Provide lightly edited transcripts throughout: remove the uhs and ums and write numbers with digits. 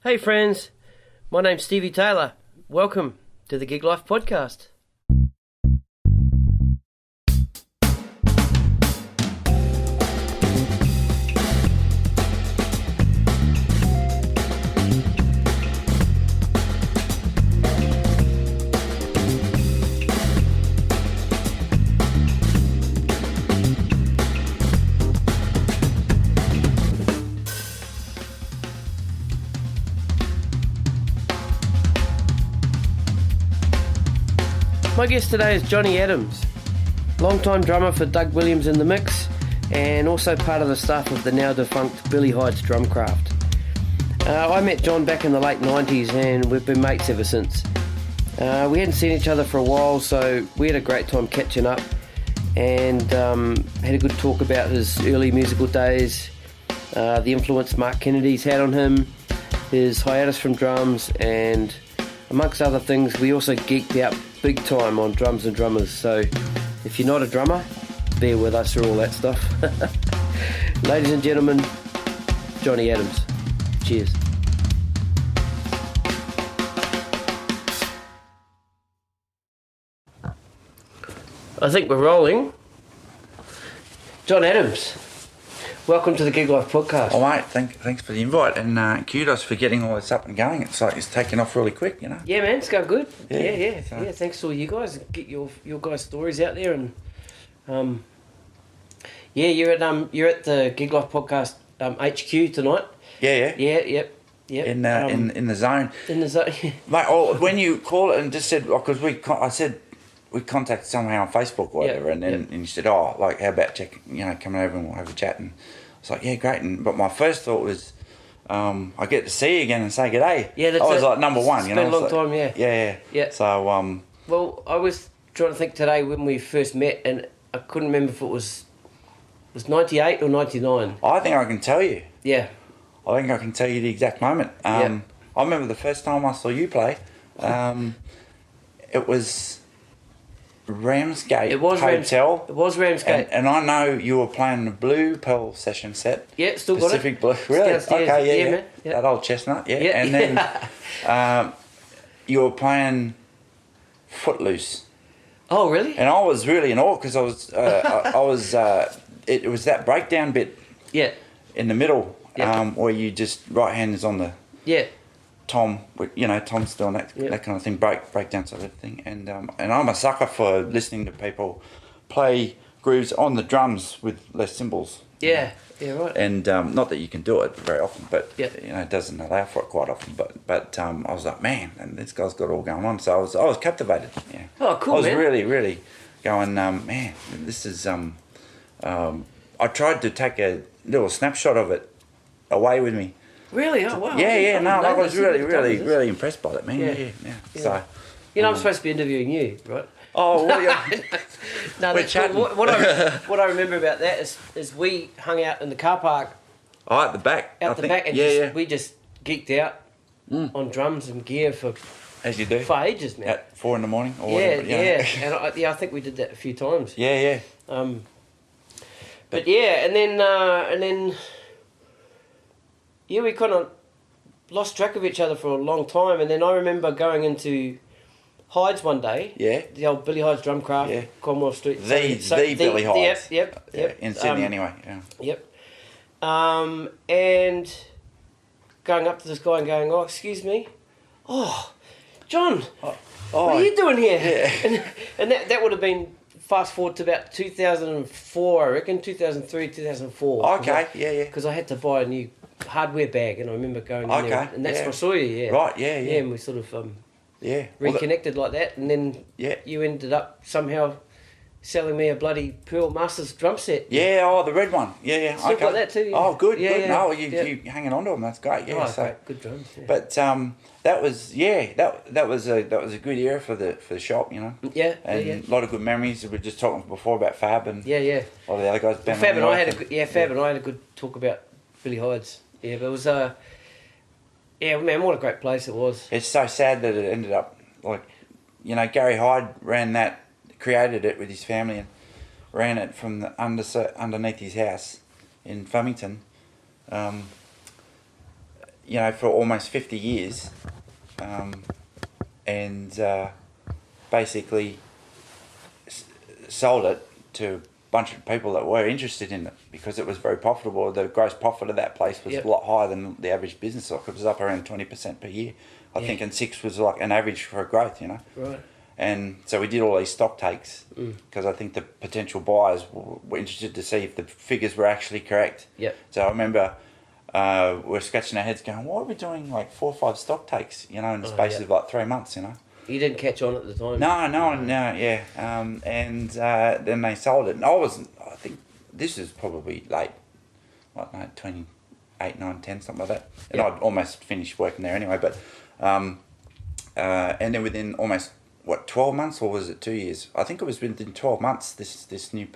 Hey friends, my name's Stevie Taylor. Welcome to the Gig Life Podcast. My guest today is Jonnie Adams, longtime drummer for Doug Williams in the Mix, and also part of the staff of the now defunct Billy Hydes Drumcraft. I met John back in the late 90s and we've been mates ever since. We hadn't seen each other for a while, so we had a great time catching up and had a good talk about his early musical days, the influence Mark Kennedy's had on him, his hiatus from drums, and amongst other things, we also geeked out big time on drums and drummers. So if you're not a drummer, bear with us for all that stuff. Ladies and gentlemen, Jonnie Adams. Cheers. I think we're rolling. John Adams, welcome to the Gig Life Podcast. Oh mate, thanks for the invite, and kudos for getting all this up and going. It's like it's taken off really quick, you know. Yeah, man, it's going good. Yeah. So. Thanks to all you guys. Get your guys' stories out there, and you're at the Gig Life Podcast HQ tonight. Yeah. Yep. In the zone. In the zone. Mate, when you call it and just said, because I said we contacted somehow on Facebook or whatever, and you said, how about coming over and we'll have a chat, and it's like, yeah, great. But my first thought was, I get to see you again and say g'day. Yeah, that's I was like number one, It's been a long time, yeah. Yeah. So well, I was trying to think today when we first met, and I couldn't remember if it was 98 or 99. I think I can tell you. Yeah. I think I can tell you the exact moment. I remember the first time I saw you play. It was Ramsgate Hotel. It was Ramsgate. And I know you were playing the Blue Pearl session set. Yeah, still Pacific got it. Blue. Really? Downstairs. Okay, yeah. Man. Yeah. That old chestnut, yeah. And then you were playing Footloose. Oh, really? And I was really in awe because I was it was that breakdown bit. Yeah. In the middle, where you just right hand is on the tom, Tom's doing that kind of thing, breakdown sort of thing, and I'm a sucker for listening to people play grooves on the drums with less cymbals. Yeah, right. And not that you can do it very often, but it doesn't allow for it quite often. But I was like, man, and this guy's got it all going on. So I was captivated. Yeah. Oh, cool. I was man. really going, man, this is I tried to take a little snapshot of it away with me. Really? Oh, wow. Yeah. No, I was really impressed by that, man. Yeah. So, I'm supposed to be interviewing you, right? Oh, well, no, that's cool. What I remember about that is we hung out in the car park. Oh, at the back. And we just geeked out on drums and gear for. As you do. For ages, man. At 4 a.m. or whatever. Yeah. And I think we did that a few times. Yeah. But and then we kind of lost track of each other for a long time, and then I remember going into Hydes one day. Yeah. The old Billy Hydes Drumcraft, Commonwealth Street. The Billy Hydes. Yep. In Sydney, anyway. Yeah. Yep. And going up to this guy and going, "Oh, excuse me, John, what are you doing here?" Yeah. And that would have been fast forward to about 2004, I reckon, 2003, 2004. Okay, yeah. Because I had to buy a new hardware bag, and I remember going in there, and that's where I saw you. Yeah. Right. Yeah. And we sort of Yeah. reconnected like that, and then you ended up somehow selling me a bloody Pearl Masters drum set. Yeah, the red one. Yeah. Still got that too. Yeah. Oh, good. Yeah. No, you hanging on to them. That's great. Yeah. Great. Good drums. Yeah. But that was that was a good era for the shop, you know. Yeah. And a lot of good memories. We were just talking before about Fab and all the other guys. Well, Fab and I had a good talk about Billy Hydes. Yeah, but it was man, what a great place it was. It's so sad that it ended up Gary Hyde created it with his family and ran it from the underneath his house in Flemington. you know, for almost 50 years, and basically sold it to a bunch of people that were interested in it because it was very profitable. The gross profit of that place was a lot higher than the average business stock. It was up around 20% per year, I think, and 6 was like an average for growth, you know. Right. And so we did all these stock takes because I think the potential buyers were interested to see if the figures were actually correct. Yep. So I remember we're scratching our heads going, why are we doing like 4 or 5 stock takes, you know, in the space of like 3 months, you know? You didn't catch on at the time? No, yeah. And then they sold it. And I think this is probably late, 28, 9, 10, something like that. And I'd almost finished working there anyway. But and then within almost, 12 months, or was it 2 years? I think it was within 12 months this new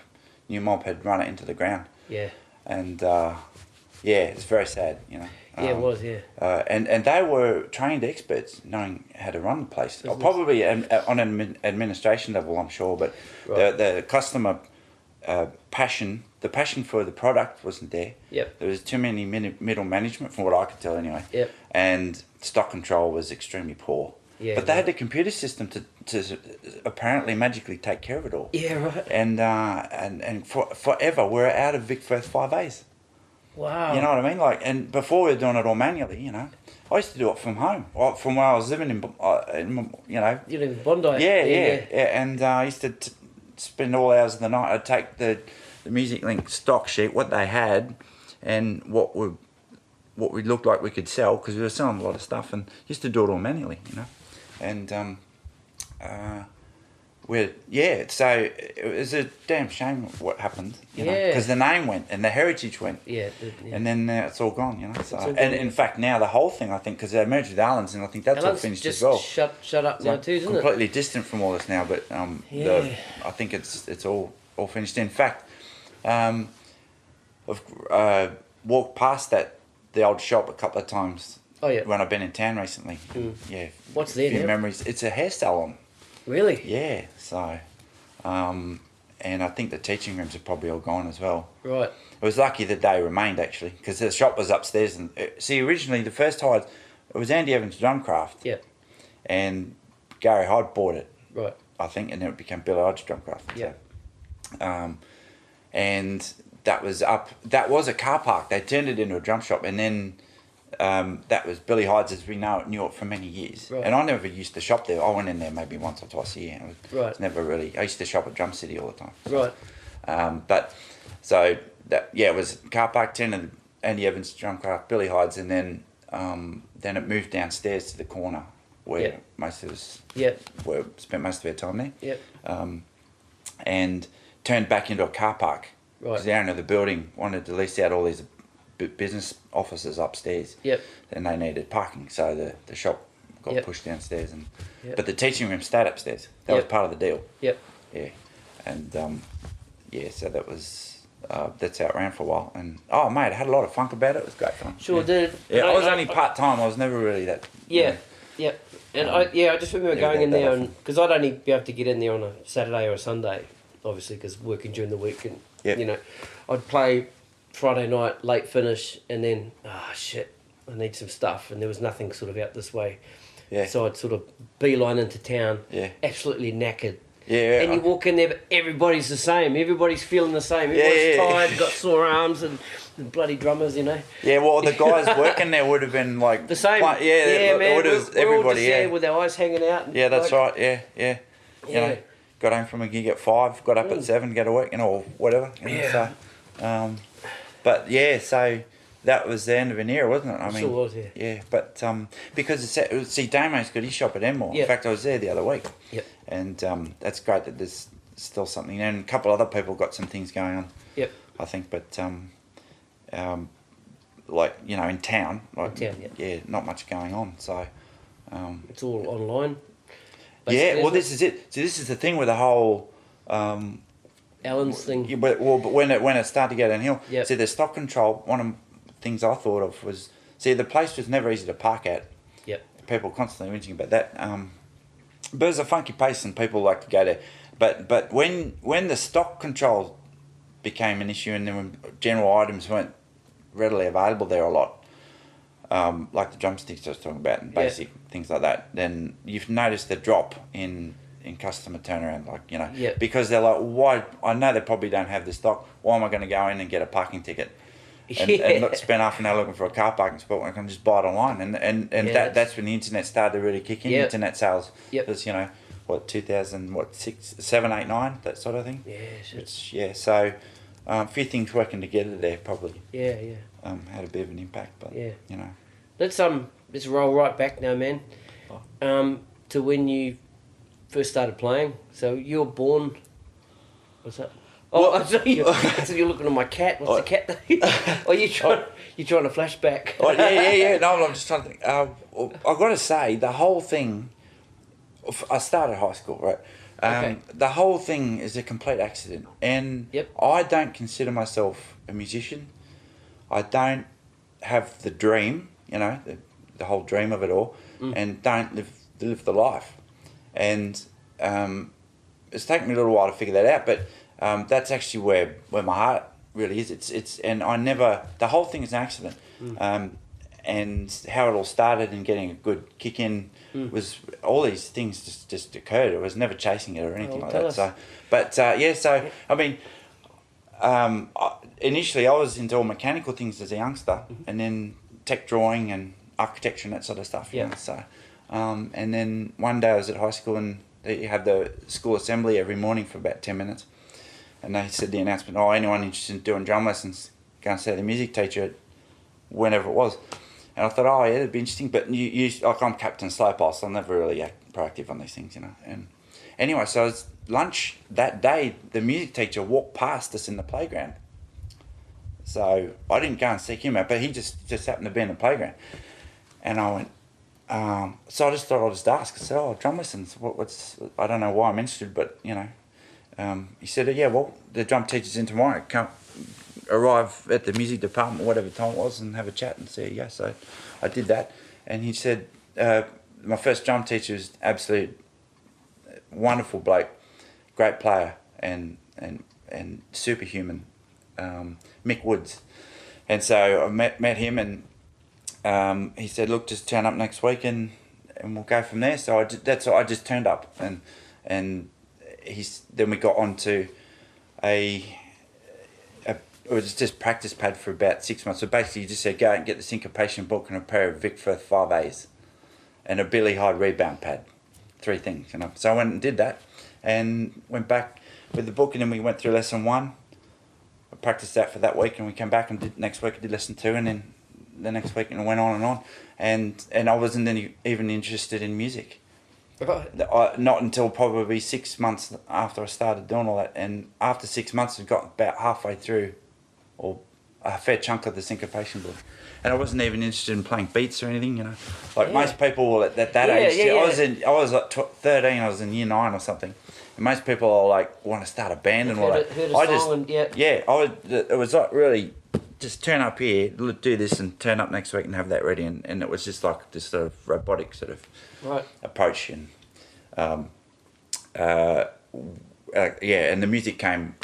mob had run it into the ground. Yeah. And it's very sad, you know. Yeah, it was, yeah. And they were trained experts knowing how to run the place. Probably on an administration level, I'm sure, but the customer passion, the passion for the product wasn't there. Yep. There was too many middle management, from what I could tell anyway. Yep. And stock control was extremely poor. Yeah, but they had the computer system to apparently magically take care of it all. Yeah, right. And forever, we're out of Vic Firth 5As. Wow. You know what I mean? Like, and before we were doing it all manually, you know. I used to do it from home, from where I was living in you know. You live in Bondi. Yeah. And I used to spend all hours of the night. I'd take the Music Link stock sheet, what they had, and what we looked like we could sell, because we were selling a lot of stuff, and used to do it all manually, you know. And so it was a damn shame what happened, you know, because the name went and the heritage went, and then it's all gone, you know. So and in fact now the whole thing, I think, because they merged with Allen's, and I think that's all finished as well. Shut up now too, isn't it? Completely distant from all this now, but I think it's all finished. In fact, I've walked past the old shop a couple of times. Oh yeah. When I've been in town recently. Yeah. What's there now? Memories. It's a hair salon. Really? Yeah. So, and I think the teaching rooms are probably all gone as well. Right. It was lucky the day remained, actually, because the shop was upstairs. And originally the first hire, it was Andy Evans Drumcraft. Yeah. And Gary Hyde bought it. Right. I think, and then it became Billy Hydes Drumcraft. Yeah. So, and that was a car park. They turned it into a drum shop, and then that was Billy Hydes as we knew it for many years. Right. And I never used to shop there. I went in there maybe once or twice a year. It was never really. I used to shop at Drum City all the time. Right. But so it was car park, 10 of Andy Evans Drumcraft, Billy Hydes, and then it moved downstairs to the corner where most of us spent most of our time there. Yep. And turned back into a car park. Right. Because the owner of the building wanted to lease out all these business offices upstairs. Yep. Then they needed parking, so the shop got pushed downstairs, but the teaching room stayed upstairs. That was part of the deal. Yep. Yeah, and so that was that's how it ran for a while. And mate, I had a lot of funk about it. It was great fun. Sure did. Yeah, I was only part time. I was never really that. Yeah. Yeah. And I just remember going in there, because I'd only be able to get in there on a Saturday or a Sunday, obviously, because working during the week, and you know, I'd play Friday night, late finish, and then I need some stuff, and there was nothing sort of out this way. Yeah. So I'd sort of beeline into town, absolutely knackered. Yeah. And you walk in there, but everybody's the same. Everybody's feeling the same. Everybody's tired, got sore arms, and bloody drummers, you know. Yeah, well, the guys working there would have been like the same. Man. We're everybody, all just with our eyes hanging out. And that's right. Yeah. You know, got home from a gig at 5, got up at 7, go to work, you know, or whatever. You know, so, so that was the end of an era, wasn't it? I mean, sure was, yeah. Yeah, but because Damo's got his shop at Enmore. In fact, I was there the other week. Yep. And that's great that there's still something, and a couple other people got some things going on. Yep. I think, but like, you know, in town, not much going on. So it's all online. Yeah, well, this is it. So this is the thing with the whole Allen's thing. Yeah, but when it started to go downhill, see, the stock control. One of the things I thought of was, the place was never easy to park at. Yep. People constantly whinging about that. But it's a funky place, and people like to go there. But when the stock control became an issue, and then when general items weren't readily available there a lot, like the drumsticks I was talking about and basic things like that, then you've noticed the drop in customer turnaround, like, you know, because they're like, why? I know they probably don't have the stock. Why am I going to go in and get a parking ticket and not spend half an hour looking for a car parking spot when I can just buy it online? And that's when the internet started to really kick in. Internet sales, because, you know, what, 2000, what, 6, 7, 8, 9, that sort of thing. So a few things working together there probably. Had a bit of an impact, but you know. Let's roll right back now, man. To when you first started playing. So you were born. What's that? Oh, I saw you. You're looking at my cat. What's the cat name? Oh, you trying to flashback? Oh, yeah. No, I'm just trying to think. I've got to say, the whole thing. I started high school, right? The whole thing is a complete accident, and I don't consider myself a musician. I don't have the dream, you know, the whole dream of it all, and don't live the life. And it's taken me a little while to figure that out, but that's actually where my heart really is. It's and I never, the whole thing is an accident. And how it all started and getting a good kick in was, all these things just occurred. I was never chasing it or anything like that. So, but I mean, initially I was into all mechanical things as a youngster, and then tech drawing and architecture and that sort of stuff. You know, so, and then one day I was at high school, and they have the school assembly every morning for about 10 minutes, and they said the announcement, "Oh, anyone interested in doing drum lessons, go and see the music teacher," whenever it was. And I thought, oh yeah, it'd be interesting. But like, I'm Captain Slowpole, so I'm never really proactive on these things, you know. And anyway, so it's lunch that day. The music teacher walked past us in the playground. So I didn't go and seek him out, but he just happened to be in the playground. And I went, so I just thought I'd just ask. I said, "Oh, drum lessons. What's? I don't know why I'm interested, but you know." He said, "Yeah, well, the drum teacher's in tomorrow. Come arrive at the music department, whatever time it was, and have a chat and see." Yeah, so I did that, and he said, my first drum teacher was absolute wonderful bloke, great player, and superhuman, Mick Woods. And so I met him, and he said, "Look, just turn up next week and we'll go from there." So I just turned up, and then we got on to it was just practice pad for about 6 months. So basically, you just said, go and get the syncopation book and a pair of Vic Firth 5As and a Billy Hyde rebound pad. 3 things, you know. So I went and did that, and went back with the book, and then we went through lesson 1. I practiced that for that week, and we came back and next week I did lesson 2, and then the next week, and it went on. And I wasn't even interested in music. Not until probably 6 months after I started doing all that. And after 6 months, I got about halfway through, or a fair chunk of the syncopation book, and I wasn't even interested in playing beats or anything, you know. Like most people at that age, I was like 13, I was in year 9 or something, and most people are like, want to start a band and all that. It was like, really just turn up here, do this, and turn up next week and have that ready, and it was just like this sort of robotic sort of approach, and and the music came,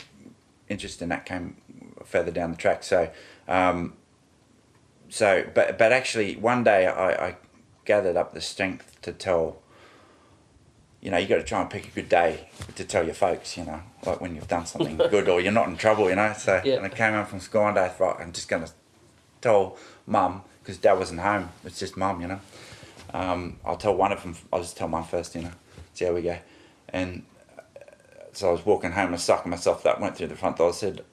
interest in that came further down the track. So but actually one day I gathered up the strength to tell, you know, you got to try and pick a good day to tell your folks, you know, like when you've done something good or you're not in trouble, you know. So and I came home from school one day, I thought, I'm just going to tell Mum, because Dad wasn't home, it's just Mum, you know. I'll tell one of them, I'll just tell Mum first, you know, see how we go. And so I was walking home and sucking myself up, went through the front door, I said,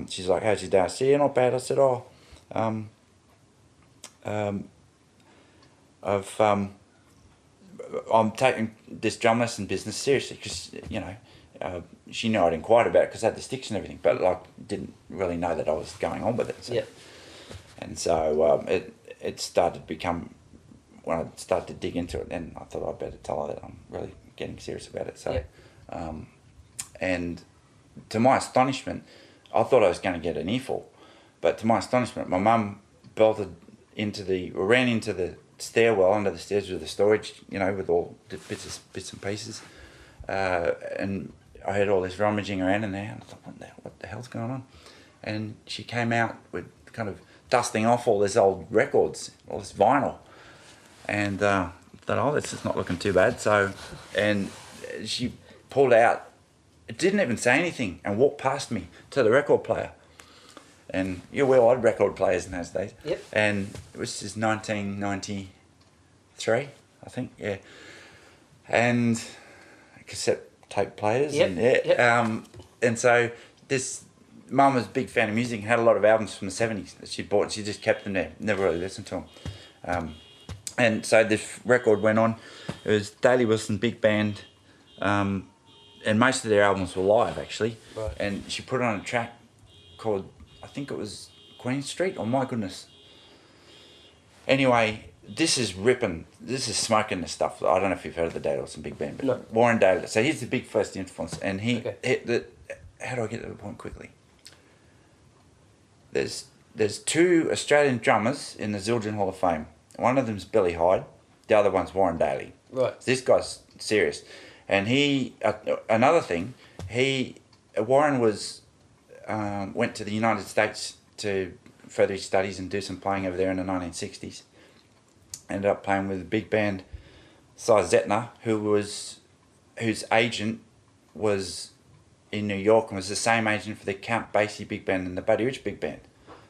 she's like, "How's your day?" I said, "Yeah, not bad." I said, I'm taking this drum lesson business seriously, because, you know, she knew I'd inquired about it because I had the sticks and everything, but like didn't really know that I was going on with it. So. And so it started to become, when I started to dig into it, then I thought I'd better tell her that I'm really getting serious about it. So, and to my astonishment, I thought I was going to get an earful, but to my astonishment, my mum ran into the stairwell under the stairs with the storage, you know, with all the bits and pieces, and I heard all this rummaging around in there, and I thought, what the hell's going on? And she came out with kind of dusting off all these old records, all this vinyl, and thought, oh, this is not looking too bad. So, and she pulled out, didn't even say anything, and walked past me to the record player. And you were odd record players in those days. Yep. And it was just 1993, I think, yeah. And cassette tape players. Yep. And, yeah. And so this mum was a big fan of music and had a lot of albums from the 70s that she'd bought. She just kept them there, never really listened to them. And so this record went on. It was Daley Wilson Big Band, and most of their albums were live, actually. Right. And she put on a track called, I think it was Queen Street. Oh my goodness. Anyway, this is ripping. This is smoking the stuff. I don't know if you've heard of the Daley Wilson Big Band, but no. Warren Daley. So he's the big first influence, and he Okay. hit the. How do I get to the point quickly? There's 2 Australian drummers in the Zildjian Hall of Fame. One of them's Billy Hyde, the other one's Warren Daley. Right. This guy's serious, and he another thing. Warren was. Went to the United States to further his studies and do some playing over there in the 1960s. Ended up playing with a big band, Cy Zetner, whose agent was in New York and was the same agent for the Count Basie Big Band and the Buddy Rich Big Band.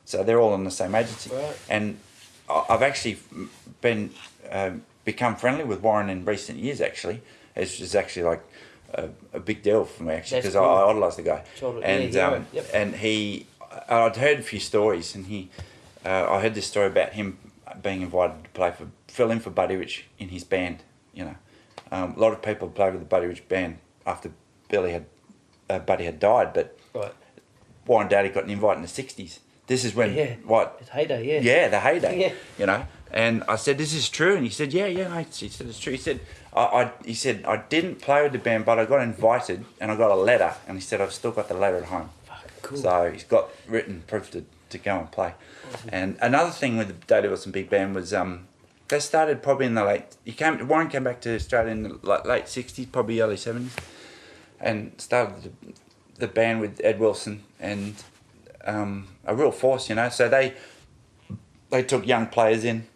So they're all in the same agency. Right. And I've actually become friendly with Warren in recent years, actually. It's just actually like a big deal for me, actually, because cool. I idolise the guy. Totally. And Yep. and I'd heard a few stories, and I heard this story about him being invited to fill in for Buddy Rich in his band. You know, a lot of people played with the Buddy Rich band after Buddy had died, but Right. Warren Daley got an invite in the 60s. This is when It's heyday, yeah. Yeah, the heyday. Yeah. You know, and I said, "This is true," and he said, "Yeah, mate." He said, "It's true." He said, He said, "I didn't play with the band, but I got invited, and I got a letter." And he said, "I've still got the letter at home." Cool. So he's got written proof to go and play. Awesome. And another thing with the Daley Wilson Big Band was they started probably in the Warren came back to Australia in the late 60s, probably early 70s, and started the band with Ed Wilson and a real force, you know. So they took young players in,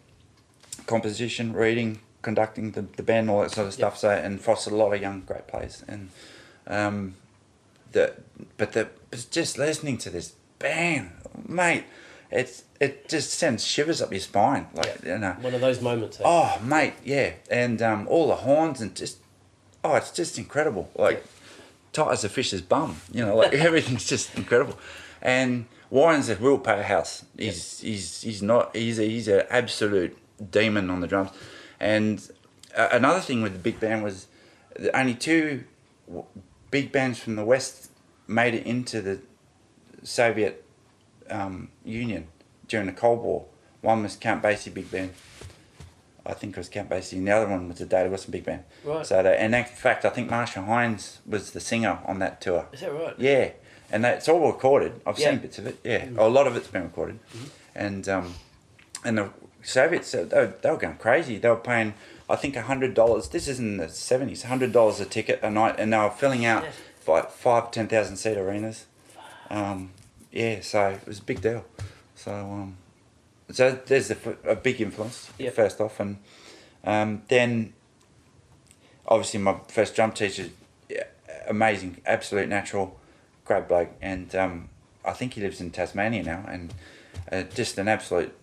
composition, reading, conducting the band, all that sort of stuff. So and fostered a lot of young great players. And just listening to this band, mate, it just sends shivers up your spine, you know. One of those moments. Oh, mate, yeah, and all the horns and it's just incredible. Like tight as a fish's bum, you know. Like everything's just incredible. And Warren's a real powerhouse. He's an absolute demon on the drums. And another thing with the big band was that only 2 big bands from the West made it into the Soviet Union during the Cold War. One was Count Basie Big Band. I think it was Count Basie, and the other one was the Daley Wilson Big Band. Right. So and in fact, I think Marcia Hines was the singer on that tour. Is that right? Yeah, and it's all recorded. I've seen bits of it. Yeah, a lot of it's been recorded, and the Soviets they were going crazy. They were paying, I think, $100. This is in the 70s. $100 a ticket a night, and they were filling out 5,000-10,000 seat arenas. Yeah, so it was a big deal. So so there's a big influence first off, and then obviously my first drum teacher, amazing, absolute natural, great bloke, and I think he lives in Tasmania now, and just an absolute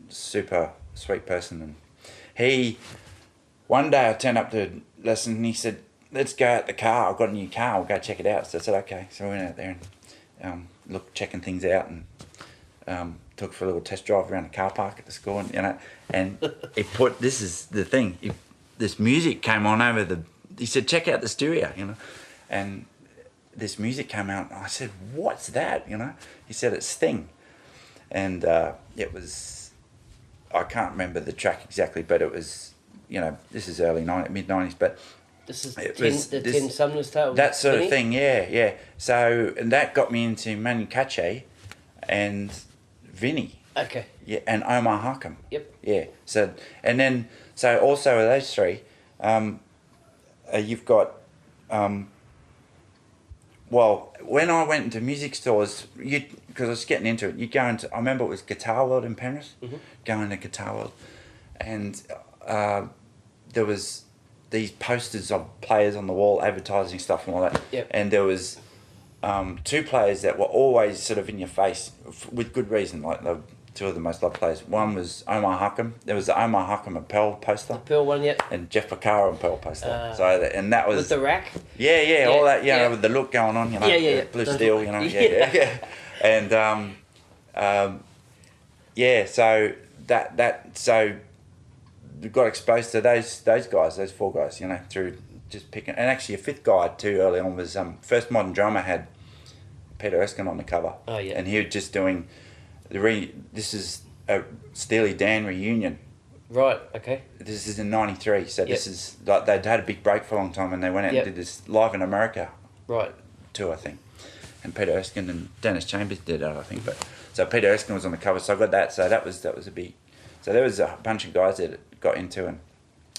super sweet person. And one day I turned up to a lesson and he said, "Let's go out the car. I've got a new car. We'll go check it out." So I said, "Okay." So we went out there and checking things out, and took for a little test drive around the car park at the school, and you know, and this is the thing. This music came on over he said, "Check out the stereo," you know, and this music came out. And I said, "What's that?" You know, he said, "It's Sting," and it was. I can't remember the track exactly, but it was, you know, this is mid 90s, but this is Ten Sumner's Tale. That sort of thing, yeah. So, and that got me into Manu Katché and Vinny. Okay. Yeah, and Omar Hakim. Yep. Yeah. So, and then, so also with those 3, you've got well, when I went into music stores, because I was getting into it, you go into, I remember it was Guitar World in Penrith, going to Guitar World, and there was these posters of players on the wall advertising stuff and all that, and there was two players that were always sort of in your face with good reason, like the two of the most loved players. One was Omar Huckham. There was the Omar Huckham and Pearl poster. The Pearl one, yep. And Jeff Picara and Pearl poster. And that was with the rack. Yeah, all that. You know, with the look going on. You know, blue steel. You know, and so so we got exposed to those guys, those four guys. You know, through just picking. And actually, a fifth guy too early on was First Modern Drummer had Peter Erskine on the cover. Oh yeah. And he was just doing this is a Steely Dan reunion. Right, okay. This is in '93, so this is like they'd had a big break for a long time, and they went out and did this live in America. Right. Tour, I think. And Peter Erskine and Dennis Chambers did it, I think. But so Peter Erskine was on the cover, so I got that. So that was a big. So there was a bunch of guys that got into it,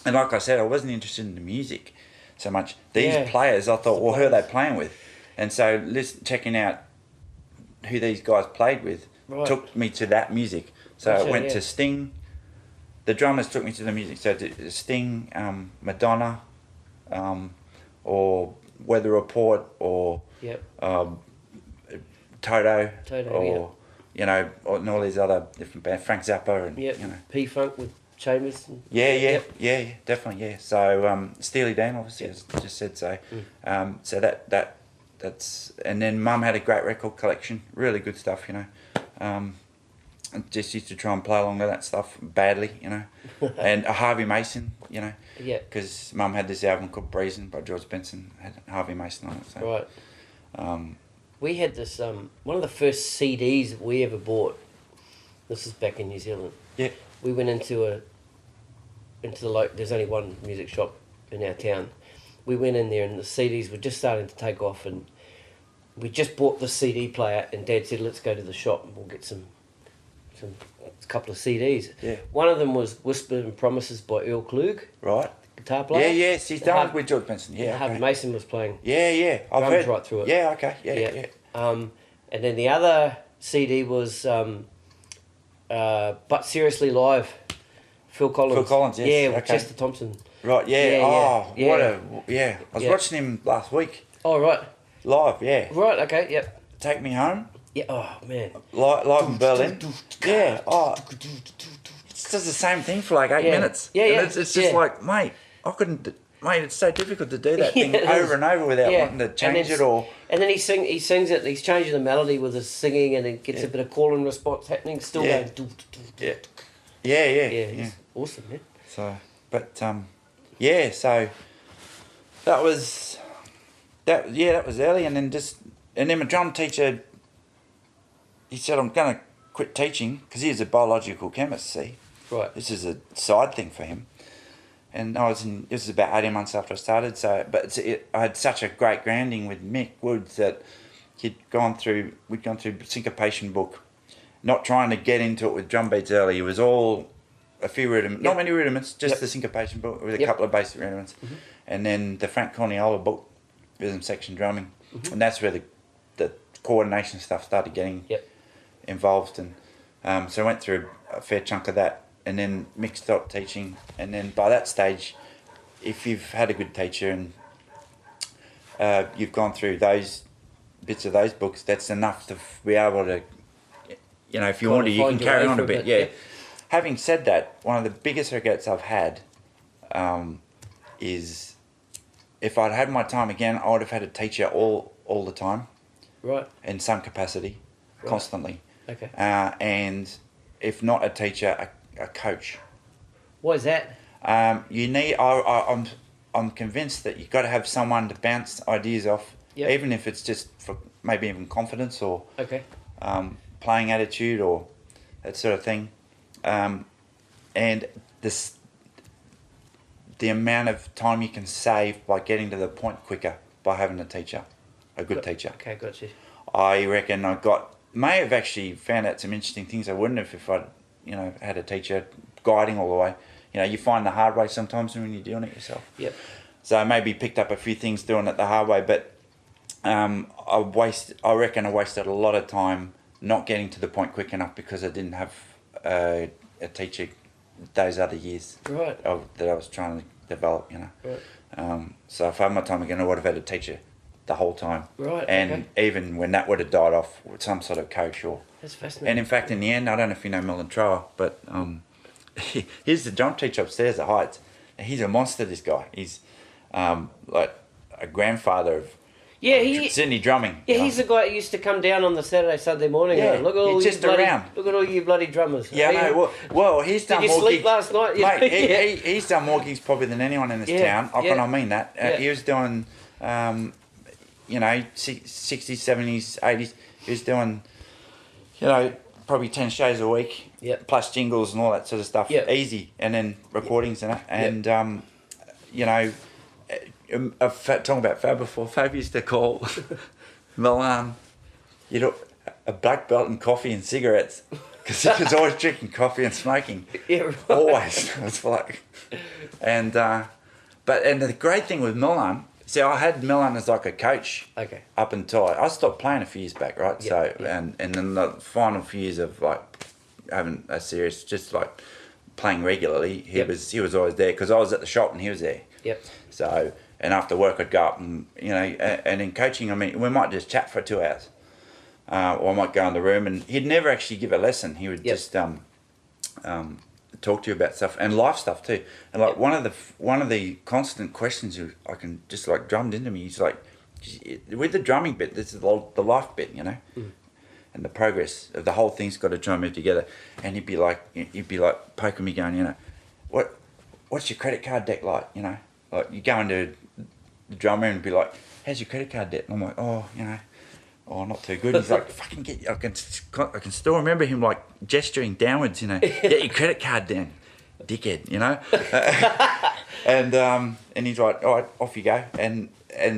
and like I said, I wasn't interested in the music so much. These players, I thought, well, who are they playing with? And so checking out who these guys played with took me to that music. So I went to Sting. The drummers took me to the music. So to Sting, Madonna, or Weather Report, or Toto, or you know, and all these other different bands, Frank Zappa, and you know, P-Funk with Chambers. Yeah, definitely. So Steely Dan, obviously, as I just said. So, so that's, and then Mum had a great record collection, really good stuff, you know. I just used to try and play along to that stuff badly, you know. And Harvey Mason, you know. Yeah. Because Mum had this album called Breezin' by George Benson, had Harvey Mason on it. So. Right. We had this, one of the first CDs that we ever bought, this is back in New Zealand. Yeah. We went into there's only one music shop in our town. We went in there and the CDs were just starting to take off, and we just bought the CD player, and Dad said, let's go to the shop and we'll get a couple of CDs. Yeah. One of them was Whisper and Promises by Earl Klug. Right. Guitar player. Yeah, yes, he's done it with George Benson. Yeah. Harvey Mason was playing. Yeah. I've drums heard right through it. Yeah, okay. Yeah. And then the other CD was But Seriously Live. Phil Collins, yes. Yeah, with okay. Chester Thompson. Right, yeah. I was Yeah. watching him last week. Oh, right. Live, yeah. Right, okay, yep. Take Me Home. Yeah, oh, man. Live in Berlin. Yeah, it does the same thing for like 8 minutes. Yeah. And it's just like, mate, it's so difficult to do that thing over and over without wanting to change it or... And then he sings it, he's changing the melody with his singing, and it gets a bit of call and response happening, still going... Yeah. It's awesome, man. So, but, so that was early, and then my drum teacher, he said, I'm going to quit teaching, because he was a biological chemist, see? Right. This is a side thing for him. And this was about 18 months after I started, I had such a great grounding with Mick Woods that we'd gone through syncopation book, not trying to get into it with drum beats early. It was all a few rudiments, not many rudiments, just the syncopation book with a couple of basic rudiments. Mm-hmm. And then the Frank Corniola book, rhythm section drumming. Mm-hmm. And that's where the coordination stuff started getting involved. And so I went through a fair chunk of that. And then Mick stopped teaching. And then by that stage, if you've had a good teacher and you've gone through those bits of those books, that's enough to be able to, you know, if you want to, you can carry on a bit. Yeah. Having said that, one of the biggest regrets I've had is if I'd had my time again, I would have had a teacher all the time. Right. In some capacity, constantly. Okay. And if not a teacher, a coach. Why is that? You need. I'm convinced that you've got to have someone to bounce ideas off, even if it's just for maybe even confidence or playing attitude or that sort of thing. And the amount of time you can save by getting to the point quicker by having a teacher, a good teacher. Okay, gotcha. I reckon may have actually found out some interesting things I wouldn't have if I'd, had a teacher guiding all the way. You find the hard way sometimes when you're doing it yourself. Yep. So I maybe picked up a few things doing it the hard way, but I reckon I wasted a lot of time not getting to the point quick enough because I didn't have a teacher those other years that I was trying to develop, you know. Right. So if I had my time again, I would have had a teacher the whole time. Right. And even when that would have died off with some sort of coach or... That's fascinating. And in fact, in the end, I don't know if you know Melon Trower, but he's the drum teacher upstairs at Hydes. He's a monster, this guy. He's like a grandfather of Sydney drumming. Yeah, he's the guy who used to come down on the Saturday, Sunday morning. Yeah, and look at all just you bloody, around. Look at all you bloody drummers. Yeah, I know. Well, he's done Did you more sleep gigs last night? Mate, he's done more gigs probably than anyone in this town. I mean that. He was doing, 60s, 70s, 80s. He was doing, probably 10 shows a week. Yep. Plus jingles and all that sort of stuff. Yep. Easy. And then recordings and that. And, talking about Fab before, Fab used to call Milan, a black belt in coffee and cigarettes, because he was always drinking coffee and smoking. Yeah, right. Always. It's like, and the great thing with Milan, see, I had Milan as like a coach. Okay. Up until I stopped playing a few years back, right? Yep. So and then the final few years of like having a serious, just like playing regularly, he was always there because I was at the shop and he was there. Yep. So. And after work, I'd go up and, and in coaching, I mean, we might just chat for 2 hours. Or I might go in the room and he'd never actually give a lesson. He would just talk to you about stuff and life stuff too. And like one of the constant questions I can just like drummed into me, he's like, with the drumming bit, this is the life bit, and the progress of the whole thing's got to try and move together. And he'd be like poking me going, what's your credit card deck like, Like you go into the drum room and be like, how's your credit card debt? And I'm like, not too good. He's like, fucking I can still remember him like gesturing downwards, get your credit card down, dickhead, and he's like, all right, off you go. And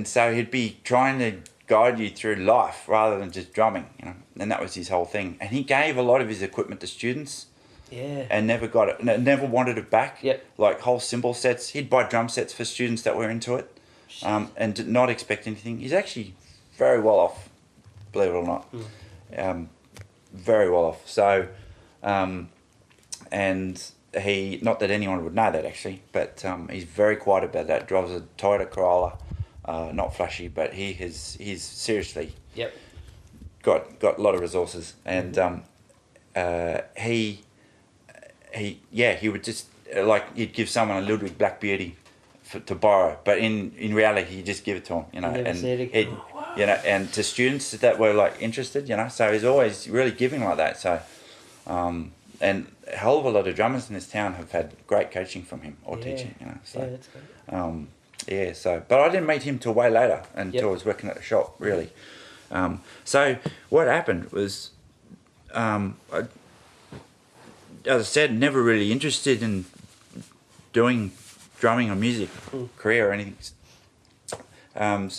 so he'd be trying to guide you through life rather than just drumming, and that was his whole thing. And he gave a lot of his equipment to students. Yeah. And never got it, never wanted it back. Yep. Like whole cymbal sets. He'd buy drum sets for students that were into it, and did not expect anything. He's actually very well off, believe it or not. Very well off. So, and he, not that anyone would know that actually, but he's very quiet about that. Drives a Toyota Corolla, not flashy, but he's seriously got a lot of resources, and he would just he'd give someone a Ludwig Black Beauty to borrow, but in reality he'd just give it to him, and to students that were like interested, so he's always really giving like that. So and a hell of a lot of drummers in this town have had great coaching from him or teaching, so that's great. So but I didn't meet him till way later until I was working at the shop really. So what happened was as I said, never really interested in doing drumming or music career or anything. And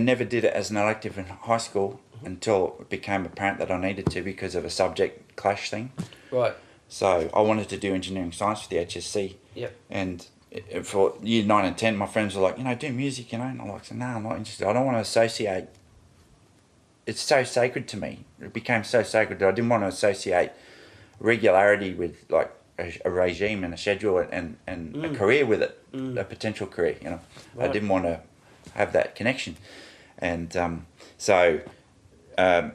never did it as an elective in high school until it became apparent that I needed to because of a subject clash thing. Right. So I wanted to do engineering science for the HSC. Yep. And for year 9 and 10, my friends were like, do music, and I'm like, no, I'm not interested. I don't want to associate. It's so sacred to me. It became so sacred that I didn't want to associate regularity with like a regime and a schedule and a career with it, a potential career. Right. I didn't want to have that connection, and I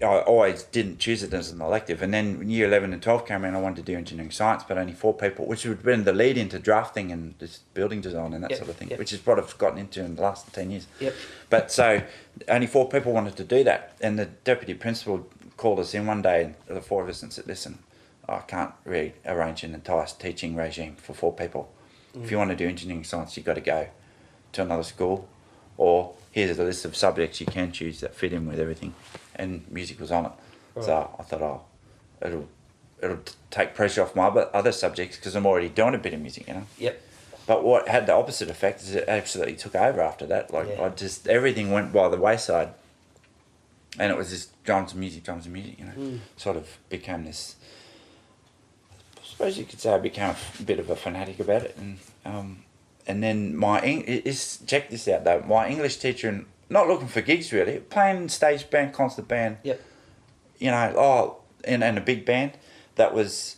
always didn't choose it as an elective. And then when year 11 and 12 came around, I wanted to do engineering science, but only 4 people, which would have been the lead into drafting and just building design and that sort of thing, which is what I've gotten into in the last 10 years. Yep. But so only 4 people wanted to do that. And the deputy principal called us in one day, and the 4 of us, and said, listen, I can't really arrange an entire teaching regime for 4 people. If you want to do engineering science, you've got to go to another school, or here's a list of subjects you can choose that fit in with everything. And music was on it. Right. So I thought, it'll take pressure off my other subjects because I'm already doing a bit of music, Yep. But what had the opposite effect is it absolutely took over after that. Everything went by the wayside, and it was just drums and music, Sort of became this. I suppose you could say I became a bit of a fanatic about it, and then check this out though. My English teacher, and not looking for gigs really, playing stage band, concert band. Yep. You know, and a big band that was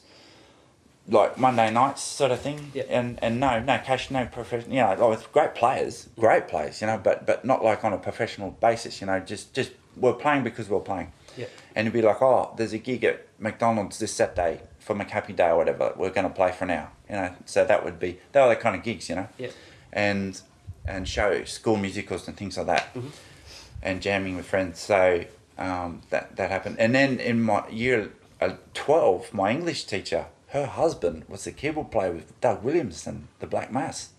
like Monday nights sort of thing. Yep. And no cash, no professional. You know, like with great players. You know, but not like on a professional basis. You know, just we're playing because we're playing. Yep. And it'd be like, oh, there's a gig at McDonald's this Saturday for McHappy Day or whatever. We're going to play for an hour. You know, so they were the kind of gigs. You know. Yep. And show school musicals and things like that. Mm-hmm. And jamming with friends. So that happened. And then in my year 12, my English teacher, her husband was the keyboard player with Doug Williams and the Black Mass.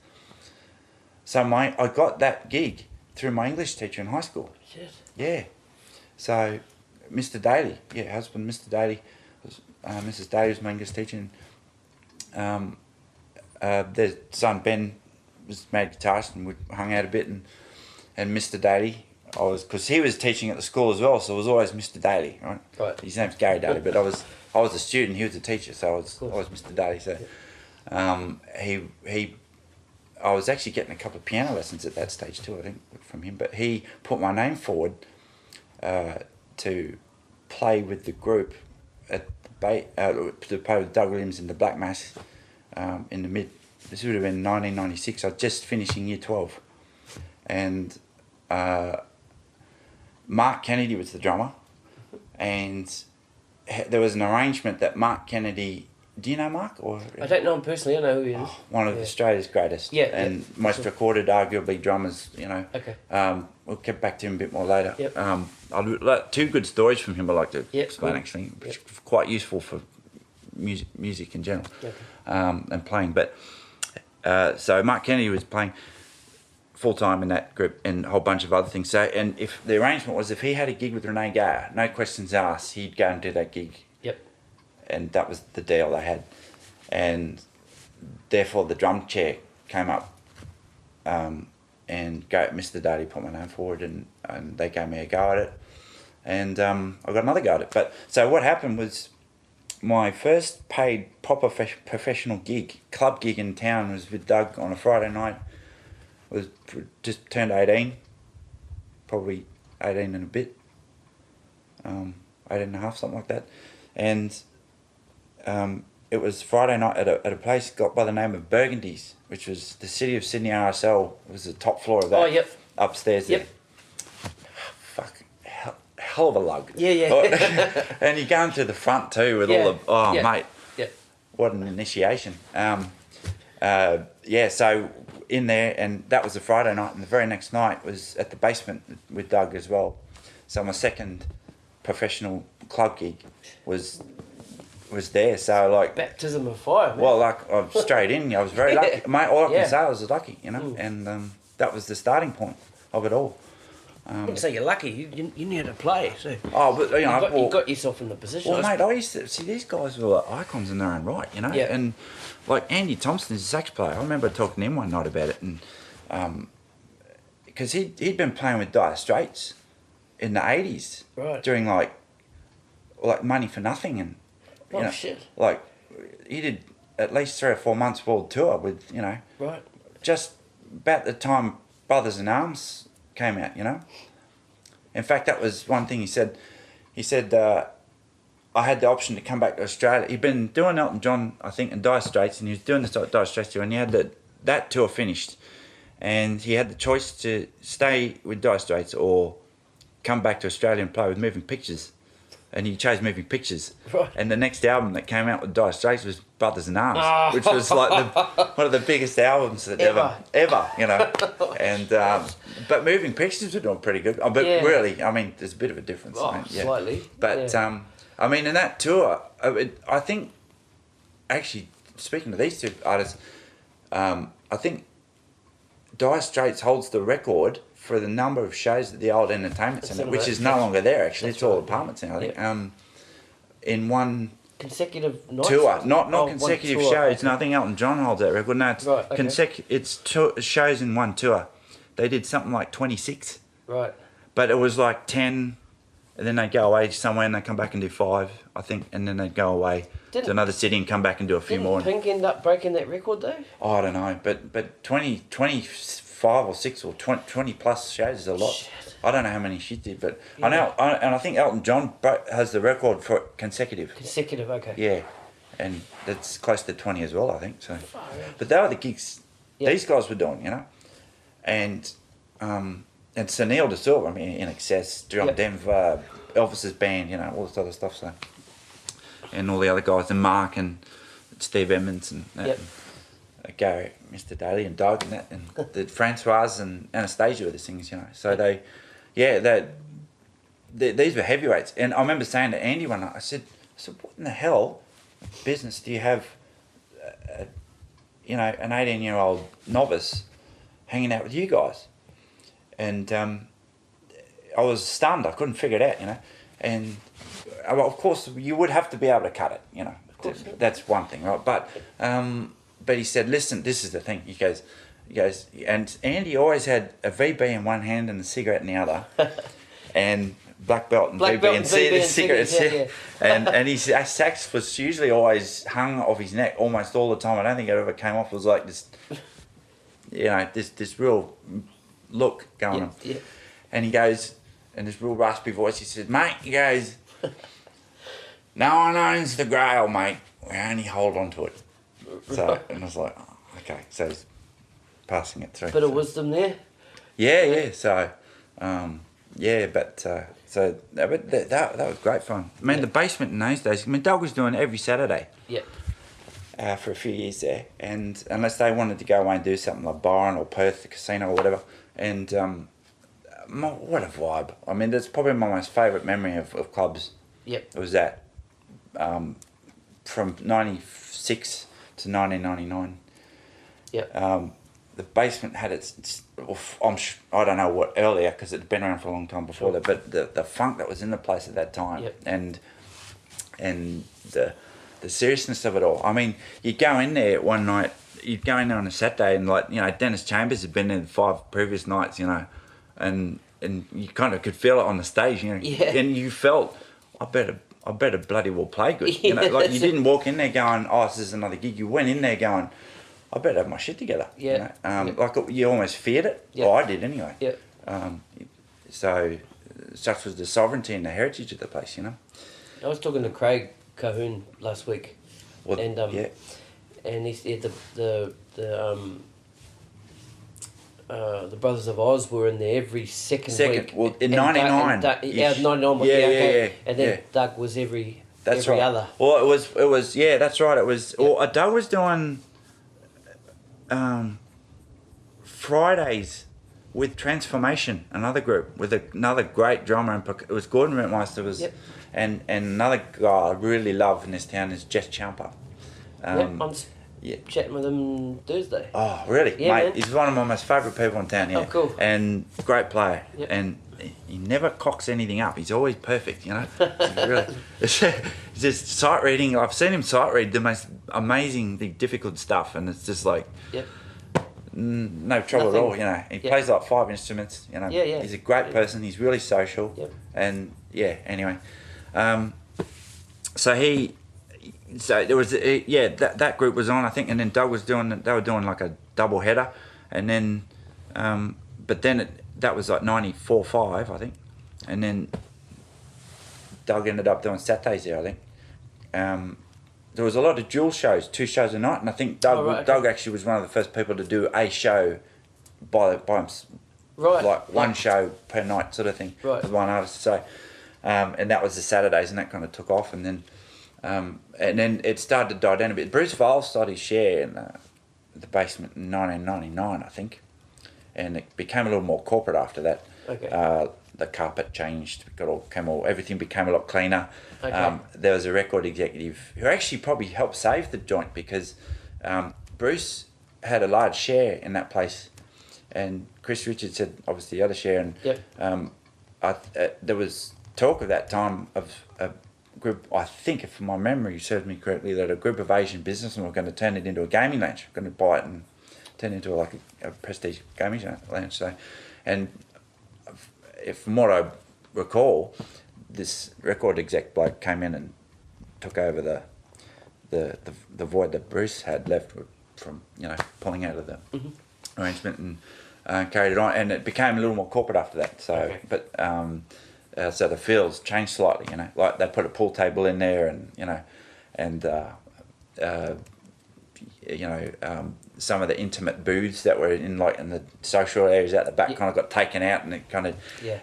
So I got that gig through my English teacher in high school. Shit. Yeah. So Mr. Daly, husband Mr. Daly, Mrs. Daly was my English teacher. And, their son Ben was made guitarist, and we hung out a bit. And Mr. Daly, because he was teaching at the school as well, so it was always Mr. Daly, right? Right. His name's Gary Daly, but I was a student, he was a teacher, so I was Mr. Daly. So I was actually getting a couple of piano lessons at that stage too, I think, from him. But he put my name forward to play with the group at to play with Doug Williams and the Black Mass in the this would have been 1996. I was just finishing year 12, and Mark Kennedy was the drummer, and there was an arrangement that Mark Kennedy. Do you know Mark? Or I don't know him personally. I know who he is. One of Australia's greatest. Yeah. And most recorded, arguably, drummers. You know. Okay. We'll get back to him a bit more later. Yep. Two good stories from him I'd like to explain, cool. actually, which are quite useful for music in general, okay. And playing. But so Mark Kennedy was playing full time in that group and a whole bunch of other things. So, and if the arrangement was if he had a gig with Renee Gayer, no questions asked, he'd go and do that gig. Yep. And that was the deal they had, and therefore the drum chair came up, and Mr. Daly put my name forward, and they gave me a go at it, and I got another go at it. But so what happened was, my first paid proper professional gig, club gig in town, was with Doug on a Friday night. Was just turned 18, probably 18 and a bit, 18 and a half, something like that, and it was Friday night at a place got by the name of Burgundy's, which was the City of Sydney RSL. It was the top floor of that. Oh, yep. Upstairs there. Yep. Fuck, hell of a lug. Yeah. And you go into the front too with all the mate. Yeah. What an initiation. So in there, and that was a Friday night, and the very next night was at the basement with Doug as well. So my second professional club gig was there, so like baptism of fire, man. Well, like I'm straight in. I was very lucky, mate. All I can say, I was lucky, you know, and that was the starting point of it all. I wouldn't say you're lucky. You knew how to play, so. Oh, but you know, you got yourself in the position. Well, mate, I used to see these guys were like icons in their own right, you know, and like Andy Thompson is a sax player. I remember talking to him one night about it, and because he'd been playing with Dire Straits in the '80s, right, doing like Money for Nothing and. You know, shit. Like, he did at least 3 or 4 months world tour with, you know. Right. Just about the time Brothers in Arms came out, you know. In fact, that was one thing he said. He said, I had the option to come back to Australia. He'd been doing Elton John, I think, and Dire Straits, and he was doing the Dire Straits tour, and he had that tour finished. And he had the choice to stay with Dire Straits or come back to Australia and play with Moving Pictures. And he chose Moving Pictures. Right. And the next album that came out with Dire Straits was Brothers in Arms, which was like one of the biggest albums that ever, you know. And but Moving Pictures were doing pretty good. But really, I mean, there's a bit of a difference. Slightly. But I mean, in that tour, I think, actually, speaking to these two artists, I think Dire Straits holds the record for the number of shows at the old entertainment centre, which is no longer there actually. It's all apartments now, I think. In one consecutive nights? Tour, not consecutive shows. Okay. No, I think Elton John holds that record. No, it's right, okay. It's shows in one tour. They did something like 26. Right. But it was like 10 and then they'd go away somewhere and they'd come back and do 5, I think, and then they'd go away to another city and come back and do a few more. Didn't Pink end up breaking that record though? Oh, I don't know, but 25 or 6 or 20 plus shows is a lot. Shit. I don't know how many she did, but I know, and I think Elton John has the record for consecutive. Consecutive, okay. Yeah, and that's close to 20 as well, I think. So, but they were the gigs these guys were doing, you know, and Sunil De Silva, I mean, In Excess, John Denver, Elvis's band, you know, all this other stuff. So, and all the other guys, and Mark and Steve Emmons and that, and Gary, Mr. Daly and Doug and that, and the Francoise and Anastasia were the singers, you know. So these were heavyweights. And I remember saying to Andy one night, I said, what in the hell business do you have, you know, an 18-year-old novice hanging out with you guys? And I was stunned. I couldn't figure it out, you know. And well, of course, you would have to be able to cut it, you know. That's one thing, right? But he said, listen, this is the thing. He goes, and Andy always had a VB in one hand and a cigarette in the other, and black belt and VB and cigarette. And his sax was usually always hung off his neck almost all the time. I don't think it ever came off. It was like this, you know, this real look going on. Yeah. And he goes, in this real raspy voice, he said, mate, he goes, no one owns the Grail, mate. We only hold on to it. So, and I was like, oh, okay. So he's passing it through. Bit of wisdom there. Yeah. So, so that was great fun. I mean, the basement in those days, I mean, Doug was doing it every Saturday. Yeah. For a few years there. And unless they wanted to go away and do something like Byron or Perth, the casino or whatever. And what a vibe. I mean, that's probably my most favourite memory of clubs. Yep. It was that. From 96 to 1999. Yeah. The basement had I don't know what earlier because it had been around for a long time before that, but the funk that was in the place at that time, and the seriousness of it all. I mean, you'd go in there one night, you'd go in there on a Saturday, and like, you know, Dennis Chambers had been in 5 previous nights, you know, and you kind of could feel it on the stage, you know, and you felt, I better bloody well play good. You know, like you didn't walk in there going, oh, this is another gig. You went in there going, I better have my shit together. Yeah. You know? Like you almost feared it. Yeah. Well, I did anyway. Yeah. So such was the sovereignty and the heritage of the place, you know. I was talking to Craig Cahoon last week, and he said the Brothers of Oz were in there every second week. Well, in 99. 99. Yeah. And then Doug was every other. Well, it was. Yeah, that's right. It was. Yeah. Well, Doug was doing Fridays with Transformation, another group with another great drummer, and it was Gordon Rentmeister and another guy I really love in this town is Jess Champa. I'm chatting with him Thursday. Oh, really? Yeah, mate, man. He's one of my most favourite people in town, Oh, cool. And great player. Yep. And he never cocks anything up. He's always perfect, you know? It's just sight reading. I've seen him sight read the most amazingly difficult stuff, and it's just like... no trouble at all, you know. He plays like 5 instruments, you know. He's a great person. He's really social. And, anyway. So there was that group was on, I think, and then Doug was doing. They were doing like a double header, and then, but then that was like 94-5, I think, and then Doug ended up doing Saturdays there, I think. There was a lot of dual shows, 2 shows a night, and I think Doug actually was one of the first people to do a show by himself, like one show per night sort of thing, with one artist. So, and that was the Saturdays, and that kind of took off, and then it started to die down a bit. Bruce Vile started his share in the basement in 1999, I think, and it became a little more corporate after that. Okay. The carpet changed, everything became a lot cleaner. Okay. There was a record executive who actually probably helped save the joint because Bruce had a large share in that place, and Chris Richards had obviously the other share, and there was talk at that time of a group, I think if my memory serves me correctly, that a group of Asian businessmen were going to turn it into a gaming lounge, going to buy it and turn it into a prestige gaming lounge. So, and from what I recall, this record exec bloke came in and took over the void that Bruce had left from, you know, pulling out of the arrangement, and carried it on, and it became a little more corporate after that. So, but so the fields changed slightly, you know, like they put a pool table in there, and you know, and some of the intimate booths that were in the social areas out the back kind of got taken out, and it kind of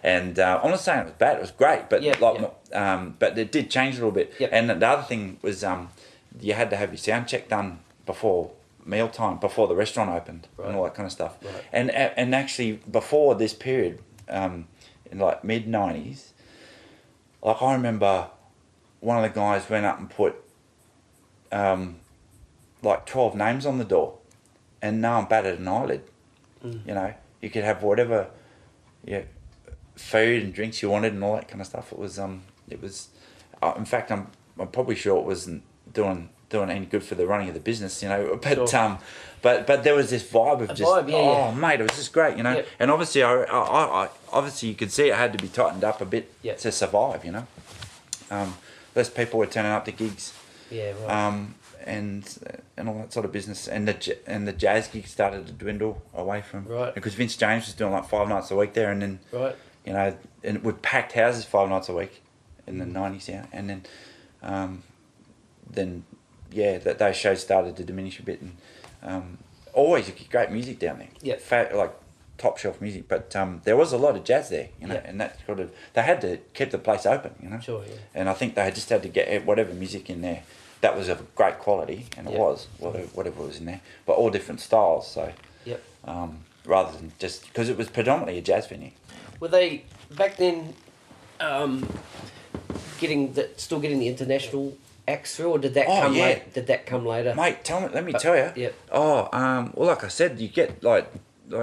and I'm not saying it was bad, it was great, but but it did change a little bit. And the other thing was you had to have your sound check done before mealtime, before the restaurant opened, and all that kind of stuff. And actually before this period, in like mid 90s, like I remember one of the guys went up and put like 12 names on the door, and no one batted an eyelid. You know, you could have whatever food and drinks you wanted and all that kind of stuff. It was in fact, I'm probably sure it wasn't doing any good for the running of the business, you know, but but there was this vibe of mate, it was just great, you know. And obviously I obviously you could see it had to be tightened up a bit to survive, you know. Less people were turning up to gigs, and all that sort of business, and the jazz gigs started to dwindle away from, because Vince James was doing like 5 nights a week there, and then you know, and with packed houses 5 nights a week in the 90s, and then those shows started to diminish a bit, and always you get great music down there, like top shelf music, but there was a lot of jazz there, you know, and that sort of, they had to keep the place open, you know, and I think they just had to get whatever music in there that was of great quality, and it was whatever was in there, but all different styles, so rather than just, because it was predominantly a jazz venue. Were they back then still getting the international acts through, or did that come later? Did that come later, mate? Let me tell you. Well, like I said, you get like